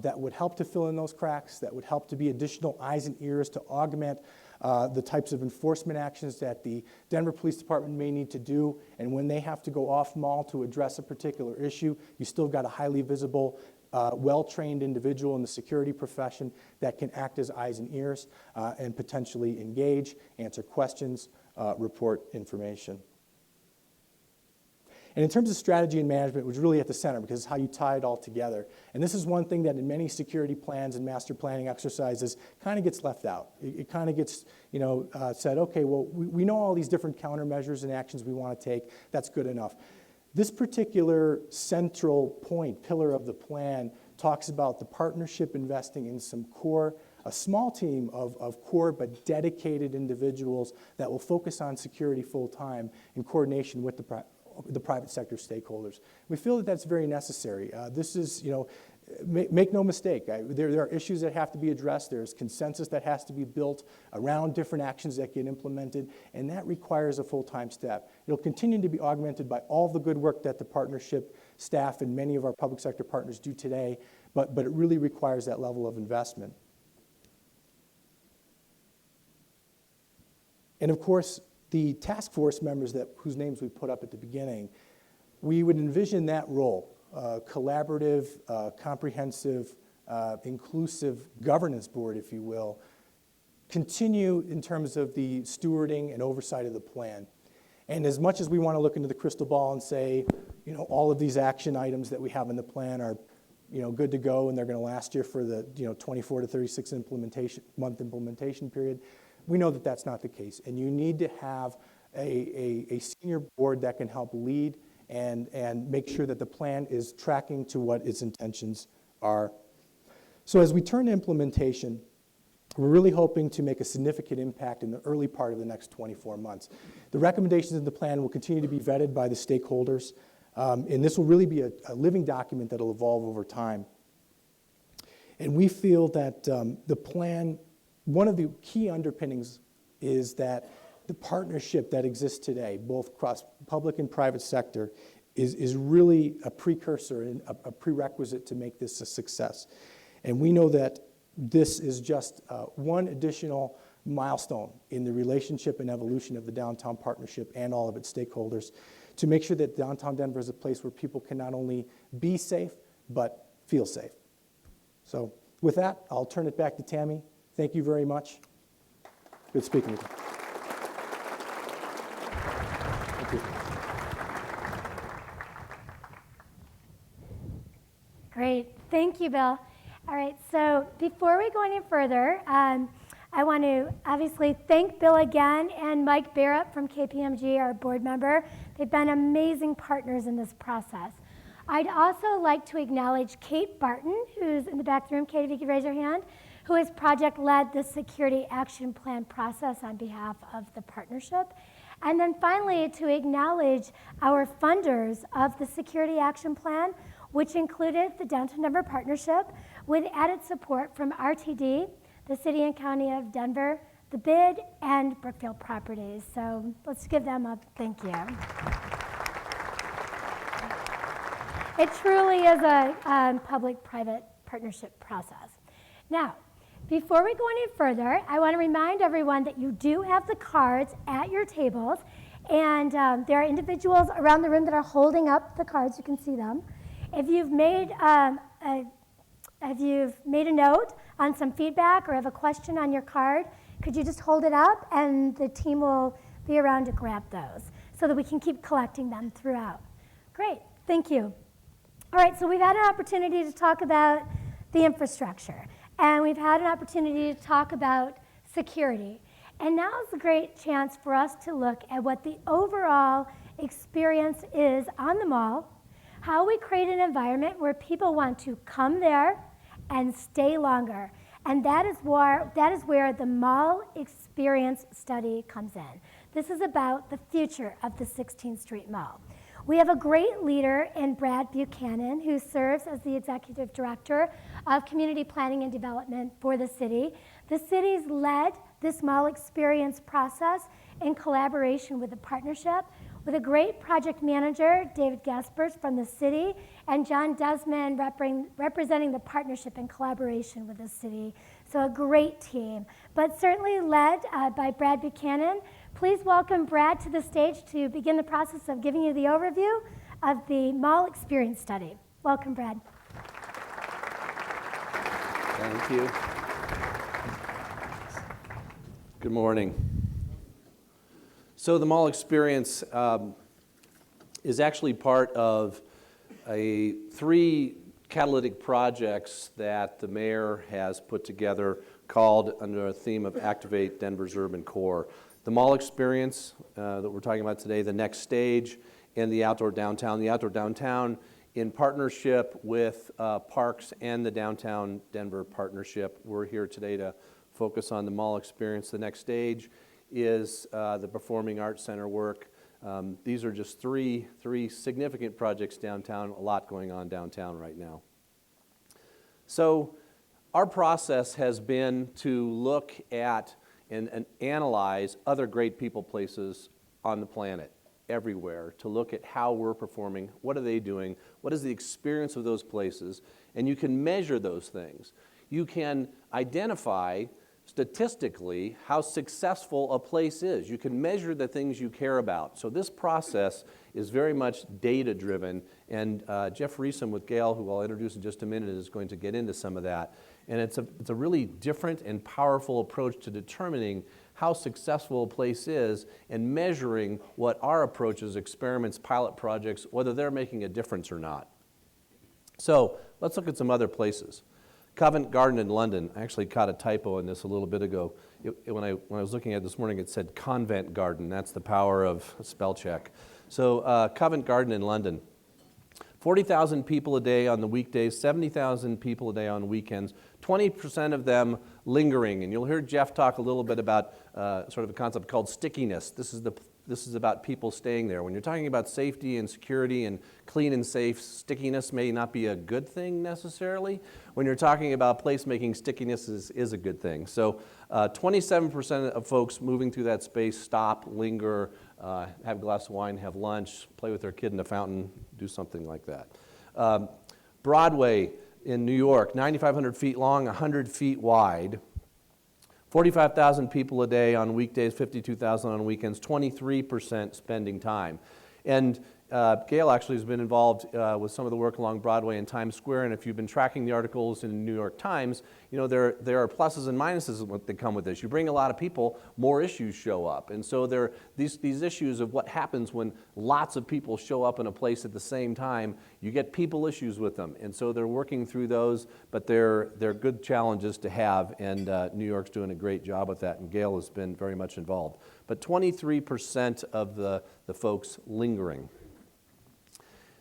that would help to fill in those cracks, that would help to be additional eyes and ears to augment the types of enforcement actions that the Denver Police Department may need to do. And when they have to go off-mall to address a particular issue, you still got a highly visible, well-trained individual in the security profession that can act as eyes and ears and potentially engage, answer questions, report information. And in terms of strategy and management, it was really at the center because it's how you tie it all together. And this is one thing that in many security plans and master planning exercises kind of gets left out. It kind of gets, said, okay, well, we know all these different countermeasures and actions we want to take. That's good enough. This particular central point, pillar of the plan, talks about the partnership investing in some core, a small team of core but dedicated individuals that will focus on security full-time in coordination with the private sector stakeholders. We feel that that's very necessary. This is, make no mistake, there are issues that have to be addressed. There's consensus that has to be built around different actions that get implemented, and that requires a full-time staff. It'll continue to be augmented by all the good work that the partnership staff and many of our public sector partners do today, but it really requires that level of investment. And of course, the task force members whose names we put up at the beginning, we would envision that role, collaborative, comprehensive, inclusive governance board, if you will, continue in terms of the stewarding and oversight of the plan. And as much as we want to look into the crystal ball and say, all of these action items that we have in the plan are, good to go and they're going to last you for the, 24 to 36 month implementation period, we know that that's not the case, and you need to have a senior board that can help lead and make sure that the plan is tracking to what its intentions are. So as we turn to implementation, we're really hoping to make a significant impact in the early part of the next 24 months. The recommendations in the plan will continue to be vetted by the stakeholders, and this will really be a living document that will evolve over time. And we feel that the plan, one of the key underpinnings is that the partnership that exists today, both across public and private sector, is really a precursor and a prerequisite to make this a success. And we know that this is just one additional milestone in the relationship and evolution of the downtown partnership and all of its stakeholders to make sure that downtown Denver is a place where people can not only be safe, but feel safe. So with that, I'll turn it back to Tammy. Thank you very much. Good speaking with you. Thank you. Great. Thank you, Bill. All right, so before we go any further, I want to obviously thank Bill again and Mike Barrett from KPMG, our board member. They've been amazing partners in this process. I'd also like to acknowledge Kate Barton, who's in the back of the room. Kate, if you could raise your hand, who has project-led the Security Action Plan process on behalf of the partnership. And then finally, to acknowledge our funders of the Security Action Plan, which included the Downtown Denver Partnership, with added support from RTD, the City and County of Denver, the BID, and Brookfield Properties. So let's give them a thank you. It truly is a public-private partnership process. Now, before we go any further, I want to remind everyone that you do have the cards at your tables, and there are individuals around the room that are holding up the cards. You can see them. If you've made a note on some feedback or have a question on your card, could you just hold it up, and the team will be around to grab those. so that we can keep collecting them throughout. Great, thank you. All right, so we've had an opportunity to talk about the infrastructure, and we've had an opportunity to talk about security. And now is a great chance for us to look at what the overall experience is on the mall, how we create an environment where people want to come there and stay longer. And that is where the mall experience study comes in. This is about the future of the 16th Street Mall. We have a great leader in Brad Buchanan, who serves as the Executive Director of Community Planning and Development for the city. The city's led this mall experience process in collaboration with the partnership, with a great project manager, David Gaspers from the city, and John Desmond representing the partnership in collaboration with the city. So a great team, but certainly led by Brad Buchanan. Please welcome Brad to the stage to begin the process of giving you the overview of the mall experience study. Welcome, Brad. Thank you. Good morning. So the mall experience is actually part of three catalytic projects that the mayor has put together called under a theme of Activate Denver's Urban Core. The mall experience that we're talking about today, the next stage, and the outdoor downtown. The outdoor downtown in partnership with Parks and the Downtown Denver Partnership. We're here today to focus on the mall experience. The next stage is the Performing Arts Center work. These are just three significant projects downtown, a lot going on downtown right now. So our process has been to look at and analyze other great people places on the planet, everywhere, to look at how we're performing, what are they doing, what is the experience of those places, and you can measure those things. You can identify statistically how successful a place is. You can measure the things you care about. So this process is very much data-driven, and Jeff Reesum with Gale, who I'll introduce in just a minute, is going to get into some of that. And it's a really different and powerful approach to determining how successful a place is and measuring what our approach is, experiments, pilot projects, whether they're making a difference or not. So let's look at some other places. Covent Garden in London. I actually caught a typo in this a little bit ago. When I was looking at it this morning, it said Convent Garden. That's the power of spell check. So Covent Garden in London. 40,000 people a day on the weekdays, 70,000 people a day on weekends, 20% of them lingering. And you'll hear Jeff talk a little bit about sort of a concept called stickiness. This is about people staying there. When you're talking about safety and security and clean and safe, stickiness may not be a good thing necessarily. When you're talking about placemaking, stickiness is a good thing. So 27% of folks moving through that space stop, linger, have a glass of wine, have lunch, play with their kid in the fountain, do something like that. Broadway in New York, 9,500 feet long, 100 feet wide. 45,000 people a day on weekdays, 52,000 on weekends, 23% spending time. And Gail actually has been involved with some of the work along Broadway and Times Square, and if you've been tracking the articles in the New York Times, you know, there are pluses and minuses that come with this. You bring a lot of people, more issues show up. And so there are these issues of what happens when lots of people show up in a place at the same time. You get people issues with them, and so they're working through those, but they're good challenges to have, and New York's doing a great job with that, and Gail has been very much involved. But 23% of the folks lingering.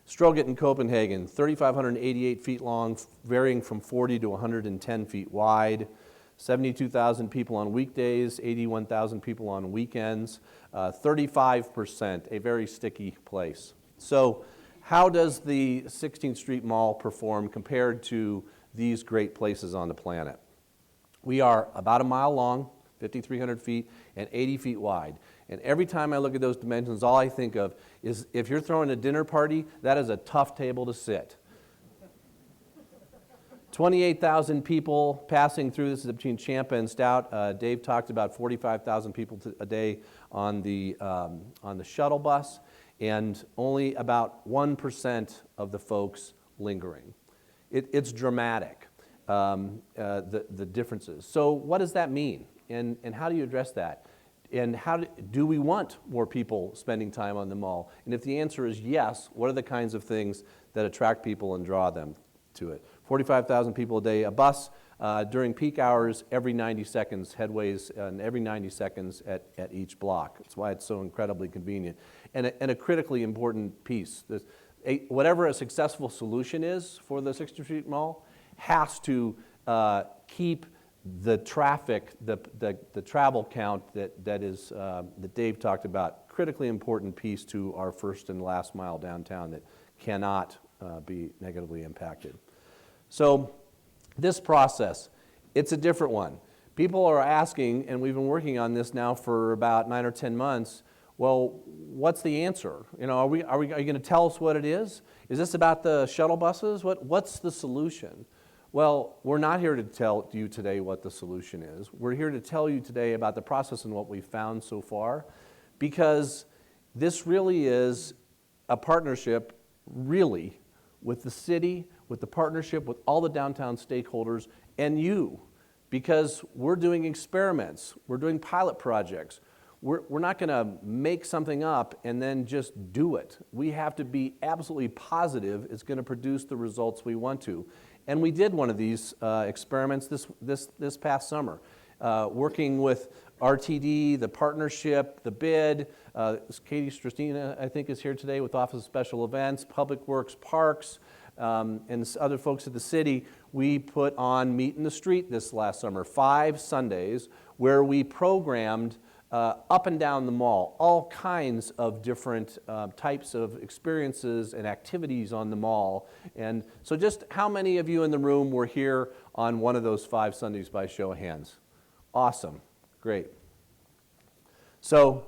Stroget in Copenhagen, 3,588 feet long, varying from 40 to 110 feet wide, 72,000 people on weekdays, 81,000 people on weekends, 35%, a very sticky place. So how does the 16th Street Mall perform compared to these great places on the planet? We are about a mile long, 5,300 feet, and 80 feet wide. And every time I look at those dimensions, all I think of is if you're throwing a dinner party, that is a tough table to sit. 28,000 people passing through. This is between Champa and Stout. Dave talked about 45,000 people a day on the shuttle bus, and only about 1% of the folks lingering. It's dramatic, the differences. So what does that mean? And how do you address that? And do we want more people spending time on the mall? And if the answer is yes, what are the kinds of things that attract people and draw them to it? 45,000 people a day, a bus during peak hours every 90 seconds, headways, and every 90 seconds at each block. That's why it's so incredibly convenient. And a critically important piece. Whatever a successful solution is for the 16th Street Mall has to keep the traffic, the travel count that Dave talked about, critically important piece to our first and last mile downtown that cannot be negatively impacted. So this process, it's a different one. People are asking, and we've been working on this now for about 9 or 10 months, well, what's the answer? You know, are you going to tell us what it is? Is this about the shuttle buses? What's the solution? Well, we're not here to tell you today what the solution is. We're here to tell you today about the process and what we've found so far, because this really is a partnership, really, with the city, with the partnership with all the downtown stakeholders, and you, because we're doing experiments, we're doing pilot projects. We're not going to make something up and then just do it. We have to be absolutely positive it's going to produce the results we want to. And we did one of these experiments this past summer, working with RTD, the partnership, the bid. Katie Stristina, I think, is here today with Office of Special Events, Public Works, Parks, and other folks at the city. We put on Meet in the Street this last summer, 5 Sundays, where we programmed up and down the mall, all kinds of different types of experiences and activities on the mall. And so just how many of you in the room were here on one of those 5 Sundays by show of hands? Awesome, great. So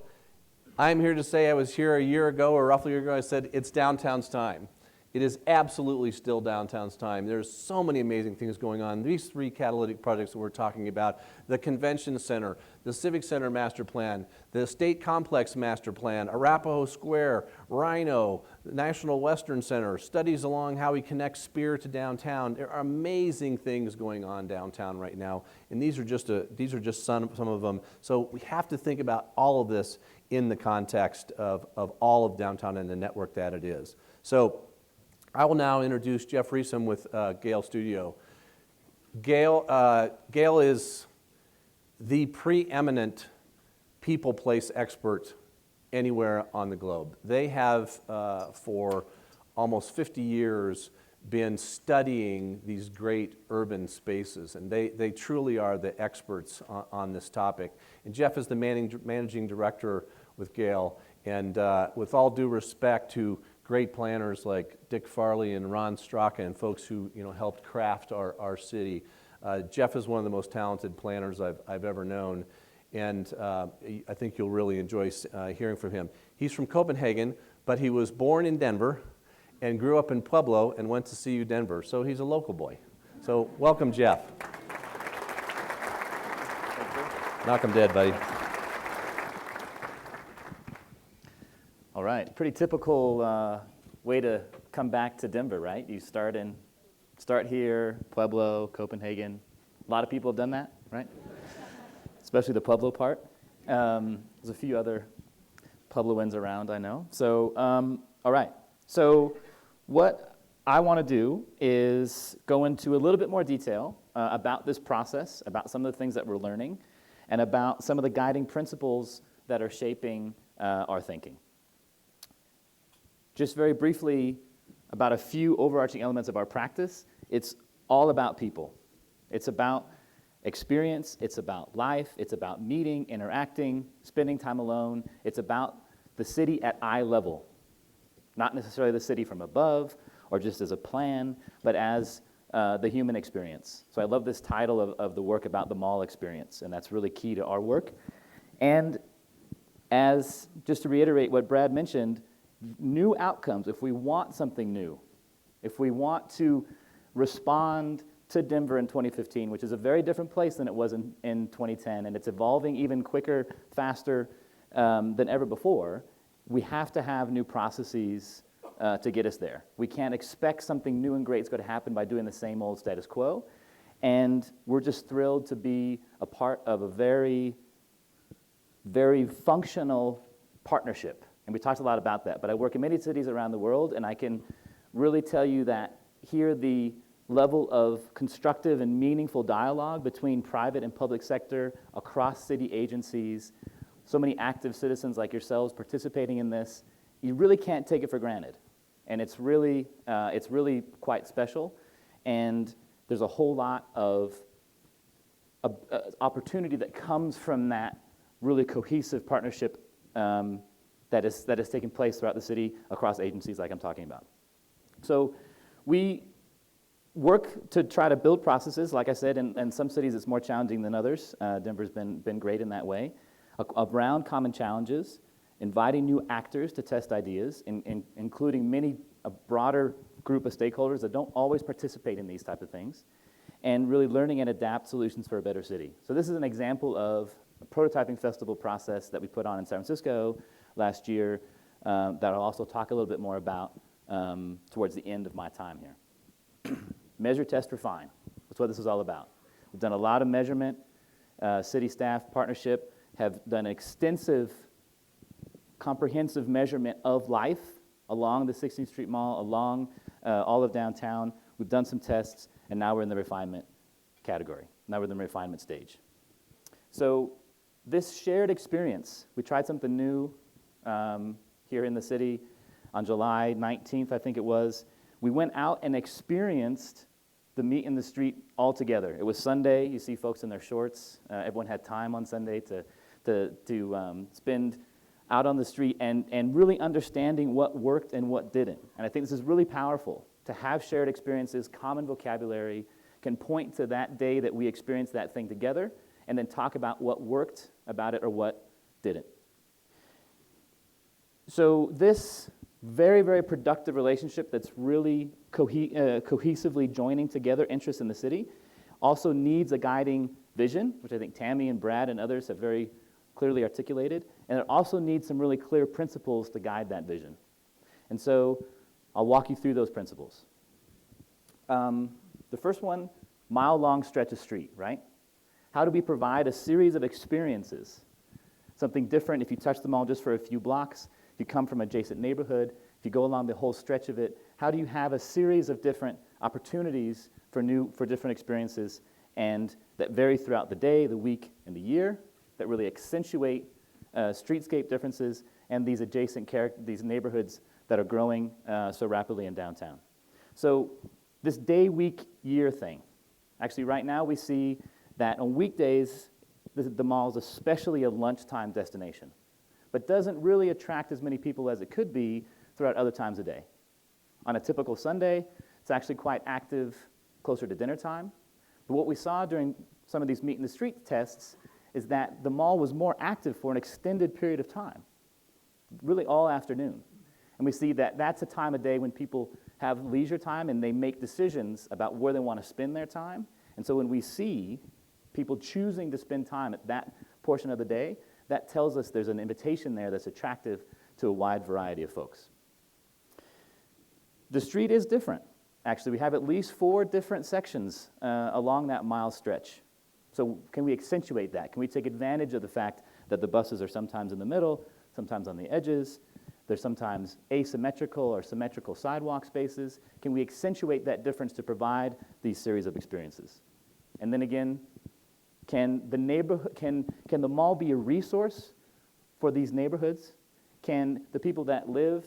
I'm here to say I was here a year ago, or roughly a year ago. I said it's downtown's time. It is absolutely still downtown's time. There's so many amazing things going on. These 3 catalytic projects that we're talking about, the Convention Center, the Civic Center Master Plan, the State Complex Master Plan, Arapahoe Square, Rhino, the National Western Center, studies along how we connect Spear to downtown. There are amazing things going on downtown right now, and these are just some of them. So we have to think about all of this in the context of all of downtown and the network that it is. So I will now introduce Jeff Reesum with Gale Studio. Gale is the preeminent people place expert anywhere on the globe. They have, for almost 50 years, been studying these great urban spaces, and they truly are the experts on this topic. And Jeff is the managing director with Gale, and with all due respect to great planners like Dick Farley and Ron Straka and folks who helped craft our city. Jeff is one of the most talented planners I've ever known, and I think you'll really enjoy hearing from him. He's from Copenhagen, but he was born in Denver and grew up in Pueblo and went to CU Denver, so he's a local boy. So welcome, Jeff. Knock him dead, buddy. All right, pretty typical way to come back to Denver, right? You start here, Pueblo, Copenhagen. A lot of people have done that, right? Especially the Pueblo part. There's a few other Puebloans around, I know. So, all right. So what I want to do is go into a little bit more detail about this process, about some of the things that we're learning, and about some of the guiding principles that are shaping our thinking. Just very briefly, about a few overarching elements of our practice. It's all about people. It's about experience. It's about life. It's about meeting, interacting, spending time alone. It's about the city at eye level, not necessarily the city from above or just as a plan, but as the human experience. So I love this title of the work about the mall experience, and that's really key to our work. And as, just to reiterate what Brad mentioned, new outcomes, if we want something new, if we want to respond to Denver in 2015, which is a very different place than it was in 2010, and it's evolving even quicker, faster than ever before, we have to have new processes to get us there. We can't expect something new and great is going to happen by doing the same old status quo, and we're just thrilled to be a part of a very very functional partnership. And we talked a lot about that, but I work in many cities around the world, and I can really tell you that here the level of constructive and meaningful dialogue between private and public sector across city agencies, so many active citizens like yourselves participating in this, you really can't take it for granted. And it's really quite special. And there's a whole lot of opportunity that comes from that really cohesive partnership that is taking place throughout the city across agencies like I'm talking about. So we work to try to build processes, like I said, in some cities it's more challenging than others. Denver's been great in that way, around common challenges, inviting new actors to test ideas, including a broader group of stakeholders that don't always participate in these type of things, and really learning and adapt solutions for a better city. So this is an example of a prototyping festival process that we put on in San Francisco last year that I'll also talk a little bit more about towards the end of my time here. Measure, test, refine. That's what this is all about. We've done a lot of measurement. City staff partnership have done extensive, comprehensive measurement of life along the 16th Street Mall, along all of downtown. We've done some tests, and now we're in the refinement category. Now we're in the refinement stage. So this shared experience, we tried something new here in the city on July 19th, I think it was. We went out and experienced the Meet in the Street all together. It was Sunday. You see folks in their shorts. Everyone had time on Sunday to spend out on the street and really understanding what worked and what didn't. And I think this is really powerful to have shared experiences, common vocabulary, can point to that day that we experienced that thing together, and then talk about what worked about it or what didn't. So this very, very productive relationship that's really cohesively joining together interests in the city also needs a guiding vision, which I think Tammy and Brad and others have very clearly articulated, and it also needs some really clear principles to guide that vision. And so I'll walk you through those principles. The first one, mile-long stretch of street, right? How do we provide a series of experiences? Something different if you touch the mall just for a few blocks, if you come from an adjacent neighborhood, if you go along the whole stretch of it, how do you have a series of different opportunities for different experiences and that vary throughout the day, the week, and the year, that really accentuate streetscape differences and these adjacent these neighborhoods that are growing so rapidly in downtown. So this day, week, year thing. Actually, right now we see that on weekdays, the mall is especially a lunchtime destination, but doesn't really attract as many people as it could be throughout other times of day. On a typical Sunday, it's actually quite active closer to dinner time. But what we saw during some of these Meet in the Street tests is that the mall was more active for an extended period of time, really all afternoon. And we see that that's a time of day when people have leisure time and they make decisions about where they want to spend their time. And so when we see people choosing to spend time at that portion of the day, that tells us there's an invitation there that's attractive to a wide variety of folks. The street is different. Actually, we have at least 4 different sections along that mile stretch. So can we accentuate that? Can we take advantage of the fact that the buses are sometimes in the middle, sometimes on the edges? There's sometimes asymmetrical or symmetrical sidewalk spaces. Can we accentuate that difference to provide these series of experiences? And then again, can the mall be a resource for these neighborhoods? Can the people that live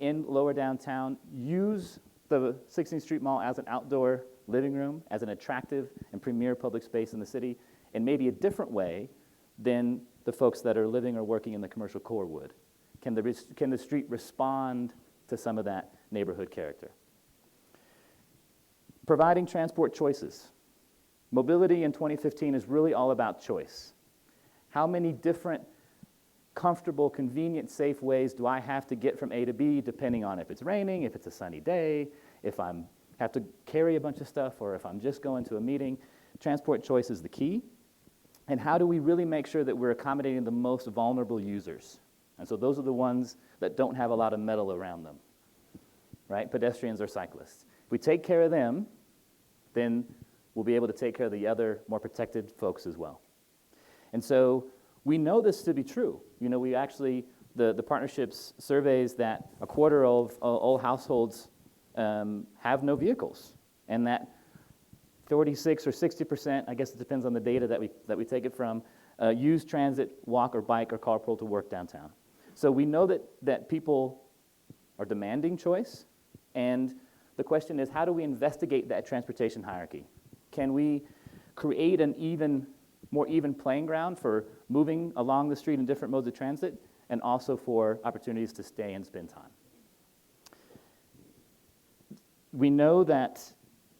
in lower downtown use the 16th Street Mall as an outdoor living room, as an attractive and premier public space in the city, in maybe a different way than the folks that are living or working in the commercial core would? Can the street respond to some of that neighborhood character? Providing transport choices. Mobility in 2015 is really all about choice. How many different comfortable, convenient, safe ways do I have to get from A to B, depending on if it's raining, if it's a sunny day, if I have to carry a bunch of stuff, or if I'm just going to a meeting? Transport choice is the key. And how do we really make sure that we're accommodating the most vulnerable users? And so those are the ones that don't have a lot of metal around them, right? Pedestrians or cyclists. If we take care of them, then we'll be able to take care of the other more protected folks as well. And so We know this to be true. We actually, the partnerships surveys that a quarter of all households have no vehicles, and that 46 or 60%, I guess it depends on the data that we take it from, use transit, walk, or bike, or carpool to work downtown. So we know that people are demanding choice, and the question is, how do we investigate that transportation hierarchy? Can we create an more even playing ground for moving along the street in different modes of transit, and also for opportunities to stay and spend time? We know that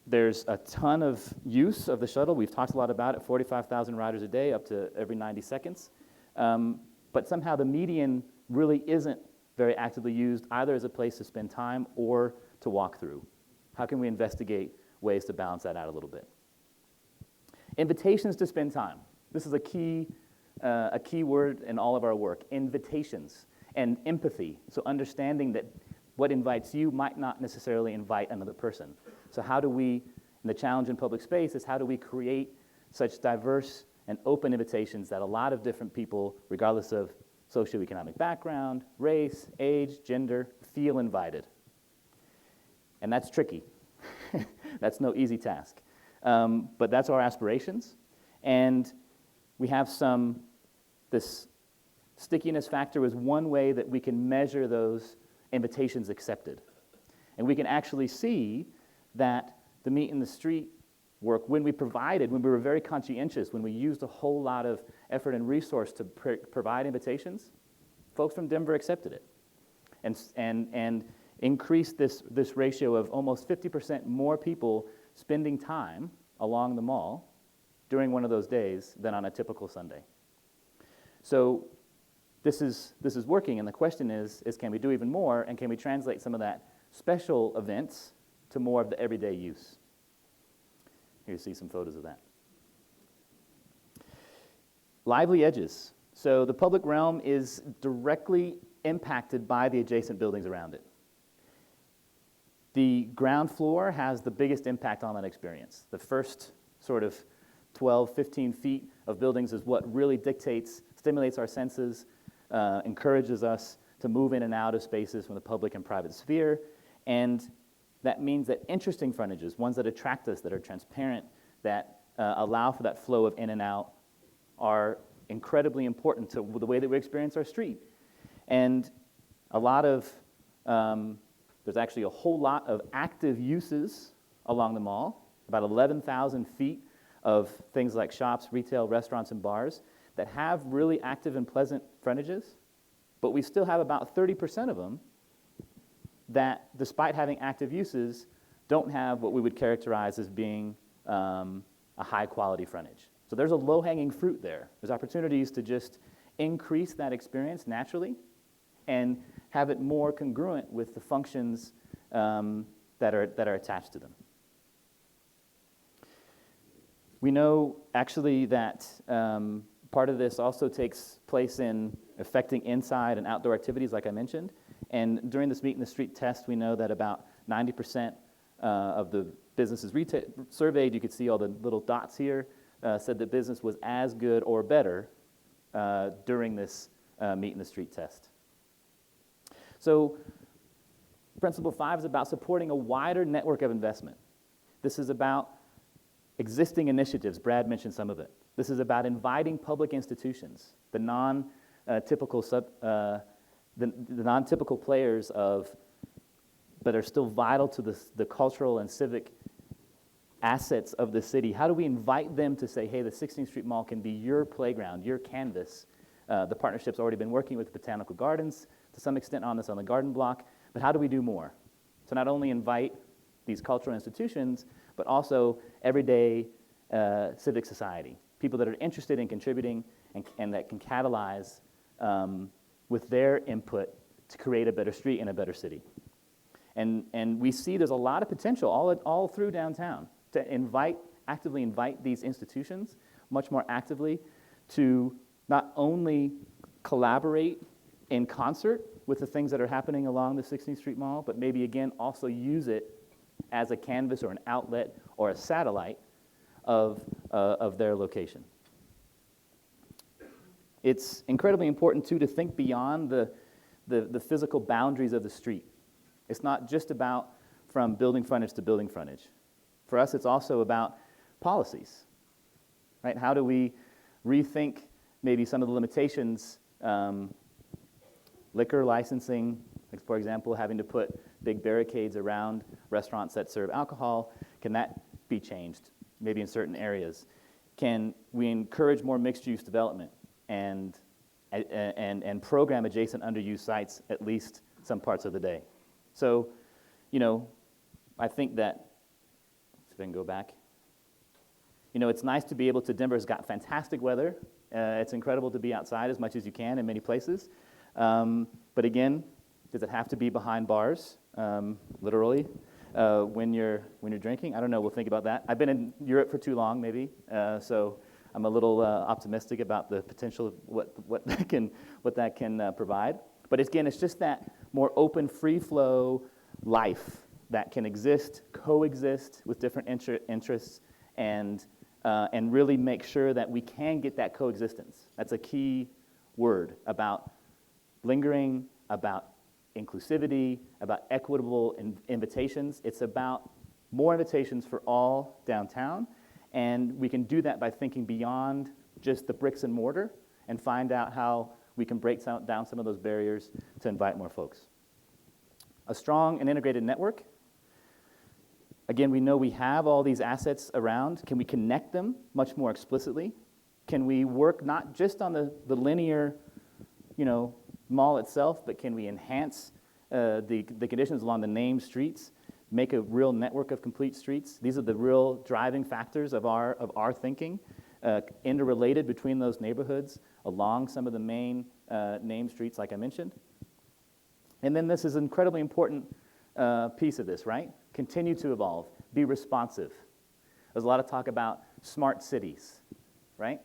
there's a ton of use of the shuttle. We've talked a lot about it, 45,000 riders a day, up to every 90 seconds. But somehow the median really isn't very actively used, either as a place to spend time or to walk through. How can we investigate ways to balance that out a little bit? Invitations to spend time. This is a key word in all of our work, invitations and empathy. So understanding that what invites you might not necessarily invite another person. So how do we, and the challenge in public space is how do we create such diverse and open invitations that a lot of different people, regardless of socioeconomic background, race, age, gender, feel invited. And that's tricky. That's no easy task. But that's our aspirations. And we have this stickiness factor is one way that we can measure those invitations accepted. And we can actually see that the Meet in the Street work, when we were very conscientious, when we used a whole lot of effort and resource to provide invitations, folks from Denver accepted it. And increased this ratio of almost 50% more people spending time along the mall during one of those days than on a typical Sunday. So this is working, and the question is can we do even more, and can we translate some of that special events to more of the everyday use? Here you see some photos of that. Lively edges. So the public realm is directly impacted by the adjacent buildings around it. The ground floor has the biggest impact on that experience. The first sort of 12, 15 feet of buildings is what really stimulates our senses, encourages us to move in and out of spaces from the public and private sphere. And that means that interesting frontages, ones that attract us, that are transparent, that allow for that flow of in and out, are incredibly important to the way that we experience our street. And there's actually a whole lot of active uses along the mall, about 11,000 feet of things like shops, retail, restaurants, and bars that have really active and pleasant frontages, but we still have about 30% of them that, despite having active uses, don't have what we would characterize as being a high-quality frontage. So there's a low-hanging fruit there. There's opportunities to just increase that experience naturally and have it more congruent with the functions that are attached to them. We know actually that part of this also takes place in affecting inside and outdoor activities, like I mentioned. And during this Meet in the Street test, we know that about 90% of the businesses surveyed, you could see all the little dots here, said that business was as good or better during this Meet in the Street test. So Principle 5 is about supporting a wider network of investment. This is about existing initiatives. Brad mentioned some of it. This is about inviting public institutions, the non-typical players that are still vital to the cultural and civic assets of the city. How do we invite them to say, hey, the 16th Street Mall can be your playground, your canvas? The partnership's already been working with Botanical Gardens to some extent on this on the garden block, but how do we do more? So not only invite these cultural institutions, but also everyday civic society, people that are interested in contributing and that can catalyze with their input to create a better street and a better city. And we see there's a lot of potential all through downtown to actively invite these institutions much more actively to not only collaborate in concert with the things that are happening along the 16th Street Mall, but maybe again also use it as a canvas or an outlet or a satellite of their location. It's incredibly important, too, to think beyond the physical boundaries of the street. It's not just about from building frontage to building frontage. For us, it's also about policies, right? How do we rethink maybe some of the limitations, liquor licensing, like for example, having to put big barricades around restaurants that serve alcohol? Can that be changed, maybe in certain areas? Can we encourage more mixed-use development and program adjacent underused sites at least some parts of the day? So, I think that, if I can go back, it's nice to be able to, Denver's got fantastic weather. It's incredible to be outside as much as you can in many places. But again, does it have to be behind bars, literally, when you're drinking? I don't know, we'll think about that. I've been in Europe for too long, maybe, so I'm a little optimistic about the potential of what that can provide. But again, it's just that more open, free-flow life that can coexist with different interests, and really make sure that we can get that coexistence. That's a key word about lingering, about inclusivity, about equitable invitations. It's about more invitations for all downtown, and we can do that by thinking beyond just the bricks and mortar and find out how we can break down some of those barriers to invite more folks. A strong and integrated network. Again, we know we have all these assets around. Can we connect them much more explicitly? Can we work not just on the linear, mall itself, but can we enhance the conditions along the named streets, make a real network of complete streets? These are the real driving factors of our thinking, interrelated between those neighborhoods along some of the main named streets, like I mentioned. And then this is an incredibly important piece of this, right? Continue to evolve, be responsive. There's a lot of talk about smart cities, right?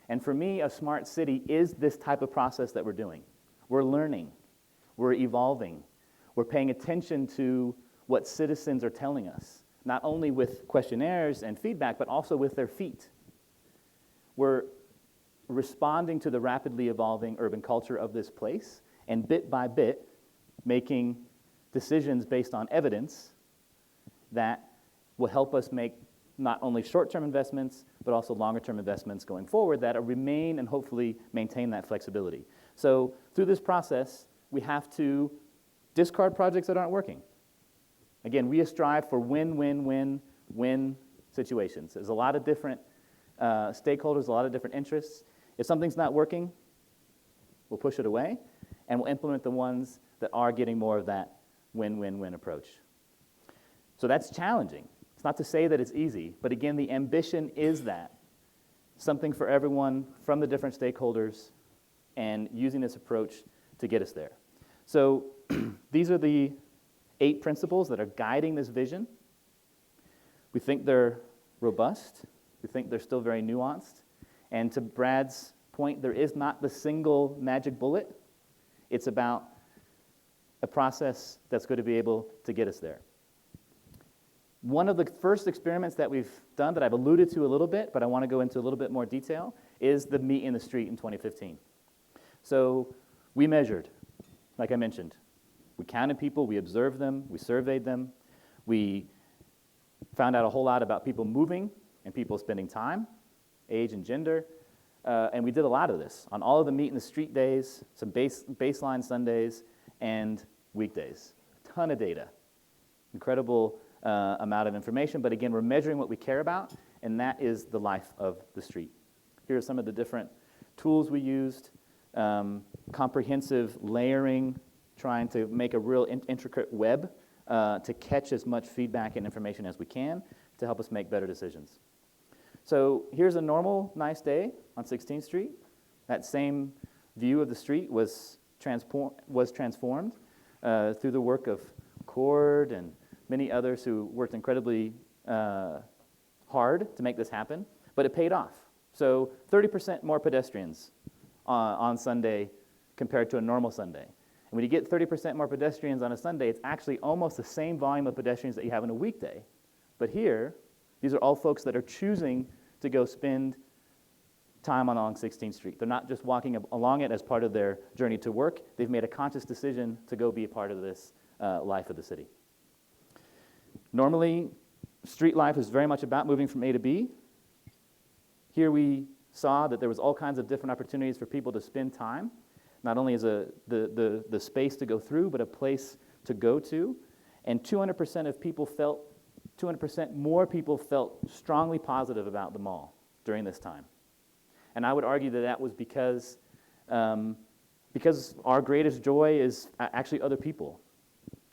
And for me, a smart city is this type of process that we're doing. We're learning, we're evolving, we're paying attention to what citizens are telling us, not only with questionnaires and feedback, but also with their feet. We're responding to the rapidly evolving urban culture of this place, and bit by bit, making decisions based on evidence that will help us make not only short-term investments, but also longer-term investments going forward that remain and hopefully maintain that flexibility. So through this process, we have to discard projects that aren't working. Again, we strive for win-win-win-win situations. There's a lot of different stakeholders, a lot of different interests. If something's not working, we'll push it away, and we'll implement the ones that are getting more of that win-win-win approach. So that's challenging. It's not to say that it's easy, but again, the ambition is that. Something for everyone from the different stakeholders, and using this approach to get us there. So these are the 8 principles that are guiding this vision. We think they're robust. We think they're still very nuanced. And to Brad's point, there is not the single magic bullet. It's about a process that's going to be able to get us there. One of the first experiments that we've done that I've alluded to a little bit, but I want to go into a little bit more detail, is the Meet in the Street in 2015. So we measured, like I mentioned. We counted people, we observed them, we surveyed them, we found out a whole lot about people moving and people spending time, age and gender, and we did a lot of this on all of the Meet in the Street days, some baseline Sundays, and weekdays. A ton of data, incredible amount of information, but again, we're measuring what we care about, and that is the life of the street. Here are some of the different tools we used, comprehensive layering, trying to make a real intricate web to catch as much feedback and information as we can to help us make better decisions. So here's a normal, nice day on 16th Street. That same view of the street was transformed through the work of Cord and many others who worked incredibly hard to make this happen, but it paid off. So 30% more pedestrians on Sunday compared to a normal Sunday. And when you get 30% more pedestrians on a Sunday, it's actually almost the same volume of pedestrians that you have on a weekday. But here, these are all folks that are choosing to go spend time along 16th Street. They're not just walking along it as part of their journey to work. They've made a conscious decision to go be a part of this life of the city. Normally, street life is very much about moving from A to B. Here we saw that there was all kinds of different opportunities for people to spend time, not only as the space to go through, but a place to go to. And 200% more people felt strongly positive about the mall during this time. And I would argue that that was because our greatest joy is actually other people.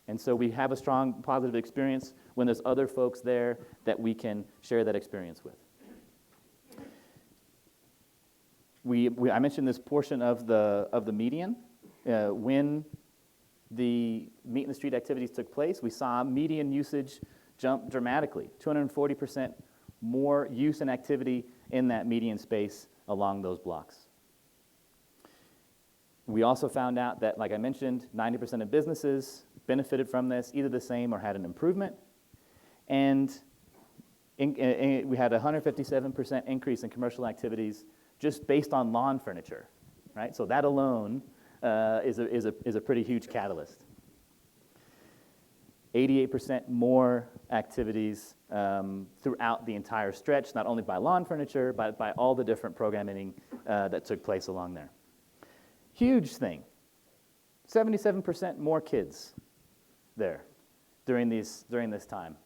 And so we have a strong positive experience when there's other folks there that we can share that experience with. I mentioned this portion of the median. When the Meet in the Street activities took place, we saw median usage jump dramatically, 240% more use and activity in that median space along those blocks. We also found out that, like I mentioned, 90% of businesses benefited from this, either the same or had an improvement. And we had a 157% increase in commercial activities just based on lawn furniture, right? So that alone is a pretty huge catalyst. 88% more activities throughout the entire stretch, not only by lawn furniture, but by all the different programming that took place along there. Huge thing, 77% more kids there during this time.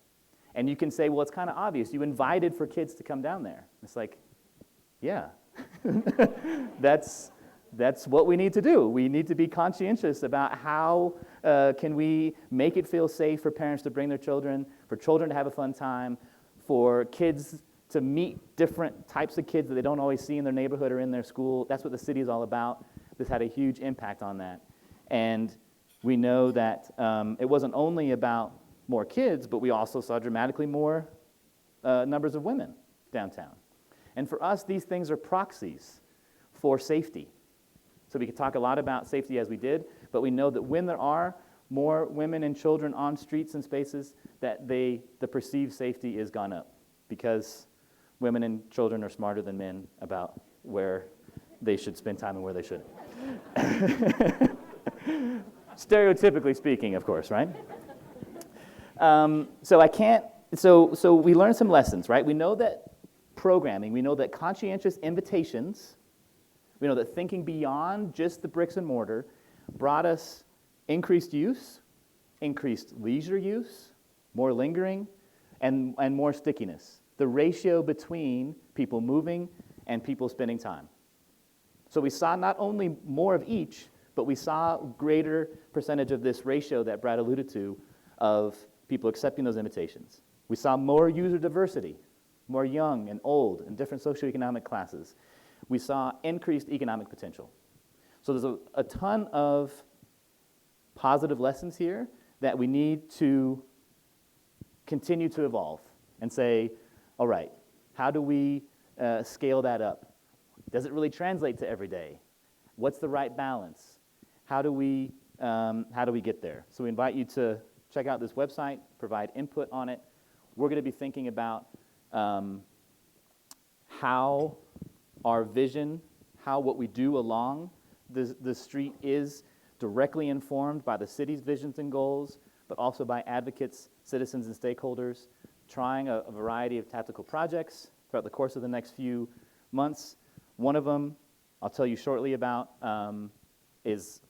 And you can say, well, it's kind of obvious. You invited for kids to come down there. It's like, yeah, that's what we need to do. We need to be conscientious about how can we make it feel safe for parents to bring their children, for children to have a fun time, for kids to meet different types of kids that they don't always see in their neighborhood or in their school. That's what the city is all about. This had a huge impact on that. And we know that it wasn't only about more kids, but we also saw dramatically more numbers of women downtown. And for us, these things are proxies for safety. So we could talk a lot about safety as we did, but we know that when there are more women and children on streets and spaces, that the perceived safety is gone up because women and children are smarter than men about where they should spend time and where they shouldn't. Stereotypically speaking, of course, right? So we learned some lessons, right? We know that programming, we know that conscientious invitations, we know that thinking beyond just the bricks and mortar brought us increased use, increased leisure use, more lingering, and more stickiness. The ratio between people moving and people spending time. So we saw not only more of each, but we saw greater percentage of this ratio that Brad alluded to of people accepting those invitations. We saw more user diversity, more young and old and different socioeconomic classes. We saw increased economic potential. So there's a ton of positive lessons here that we need to continue to evolve and say, all right, how do we scale that up? Does it really translate to every day? What's the right balance? How do we get there? So we invite you to check out this website, provide input on it. We're going to be thinking about how our vision, how what we do along the street is directly informed by the city's visions and goals, but also by advocates, citizens, and stakeholders, trying a variety of tactical projects throughout the course of the next few months. One of them I'll tell you shortly about is,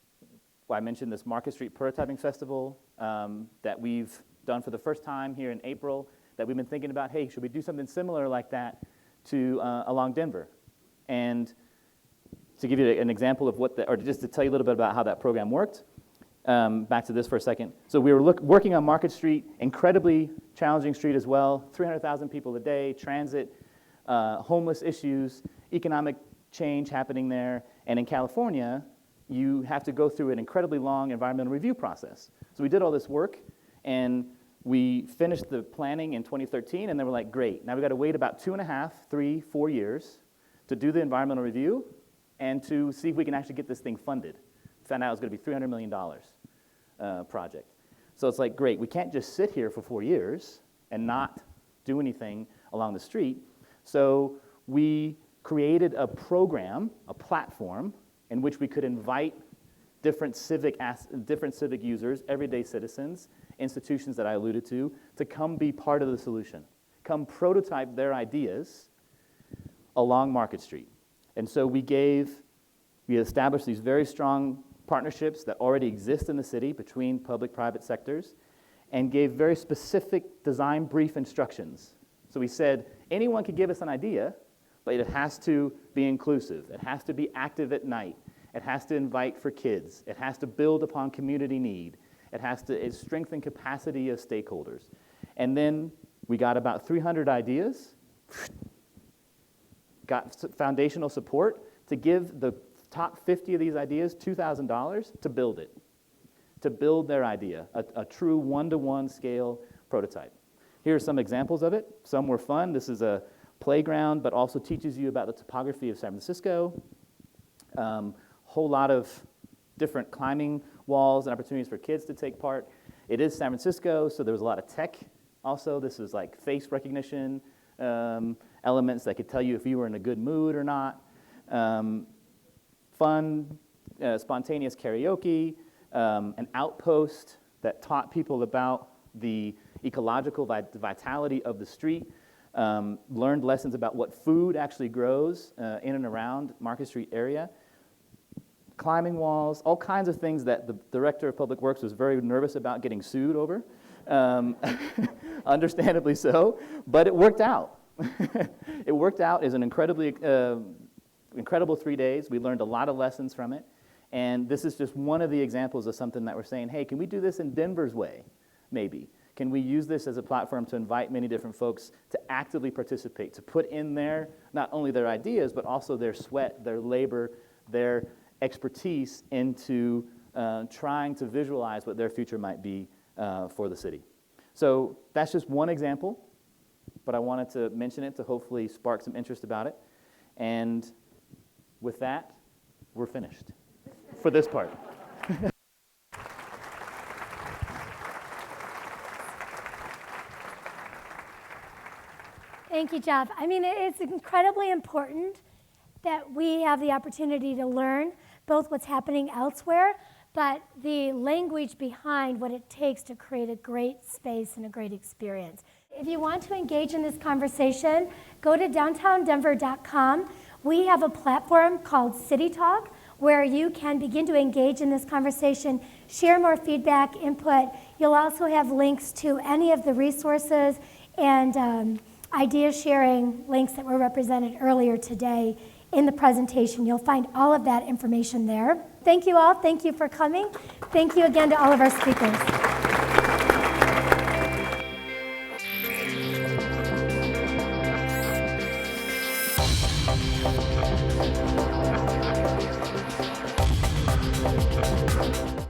well, I mentioned this Market Street Prototyping Festival that we've done for the first time here in April, that we've been thinking about, hey, should we do something similar like that along Denver? And to give you an example of or just to tell you a little bit about how that program worked, back to this for a second. So we were working on Market Street, incredibly challenging street as well, 300,000 people a day, transit, homeless issues, economic change happening there. And in California, you have to go through an incredibly long environmental review process. So we did all this work, and we finished the planning in 2013, and then we're like, great, now we've got to wait about 2.5, 3, 4 years to do the environmental review and to see if we can actually get this thing funded. Found out it was going to be $300 million project. So it's like, great, we can't just sit here for 4 years and not do anything along the street. So we created a program, a platform, in which we could invite different civic users, everyday citizens, institutions that I alluded to come be part of the solution, come prototype their ideas along Market Street. And so we established these very strong partnerships that already exist in the city between public-private sectors, and gave very specific design brief instructions. So we said, anyone could give us an idea, but it has to be inclusive. It has to be active at night. It has to invite for kids. It has to build upon community need. It has to strengthen capacity of stakeholders. And then we got about 300 ideas, got foundational support to give the top 50 of these ideas $2,000 to build it, to build their idea, a true one-to-one scale prototype. Here are some examples of it. Some were fun. This is a playground, but also teaches you about the topography of San Francisco. Whole lot of different climbing walls and opportunities for kids to take part. It is San Francisco, so there was a lot of tech also. This is like face recognition elements that could tell you if you were in a good mood or not. Fun, spontaneous karaoke, an outpost that taught people about the ecological vitality of the street, learned lessons about what food actually grows in and around Market Street area, climbing walls, all kinds of things that the Director of Public Works was very nervous about getting sued over, understandably so, but it worked out. It worked out as an incredible 3 days. We learned a lot of lessons from it, and this is just one of the examples of something that we're saying, hey, can we do this in Denver's way, maybe? Can we use this as a platform to invite many different folks to actively participate, to put in not only their ideas, but also their sweat, their labor, their expertise into trying to visualize what their future might be for the city. So that's just one example, but I wanted to mention it to hopefully spark some interest about it. And with that, we're finished for this part. Thank you, Jeff. I mean, it's incredibly important that we have the opportunity to learn both what's happening elsewhere, but the language behind what it takes to create a great space and a great experience. If you want to engage in this conversation, go to downtowndenver.com. We have a platform called City Talk where you can begin to engage in this conversation, share more feedback, input. You'll also have links to any of the resources and idea sharing links that were represented earlier today in the presentation. You'll find all of that information there. Thank you all. Thank you for coming. Thank you again to all of our speakers.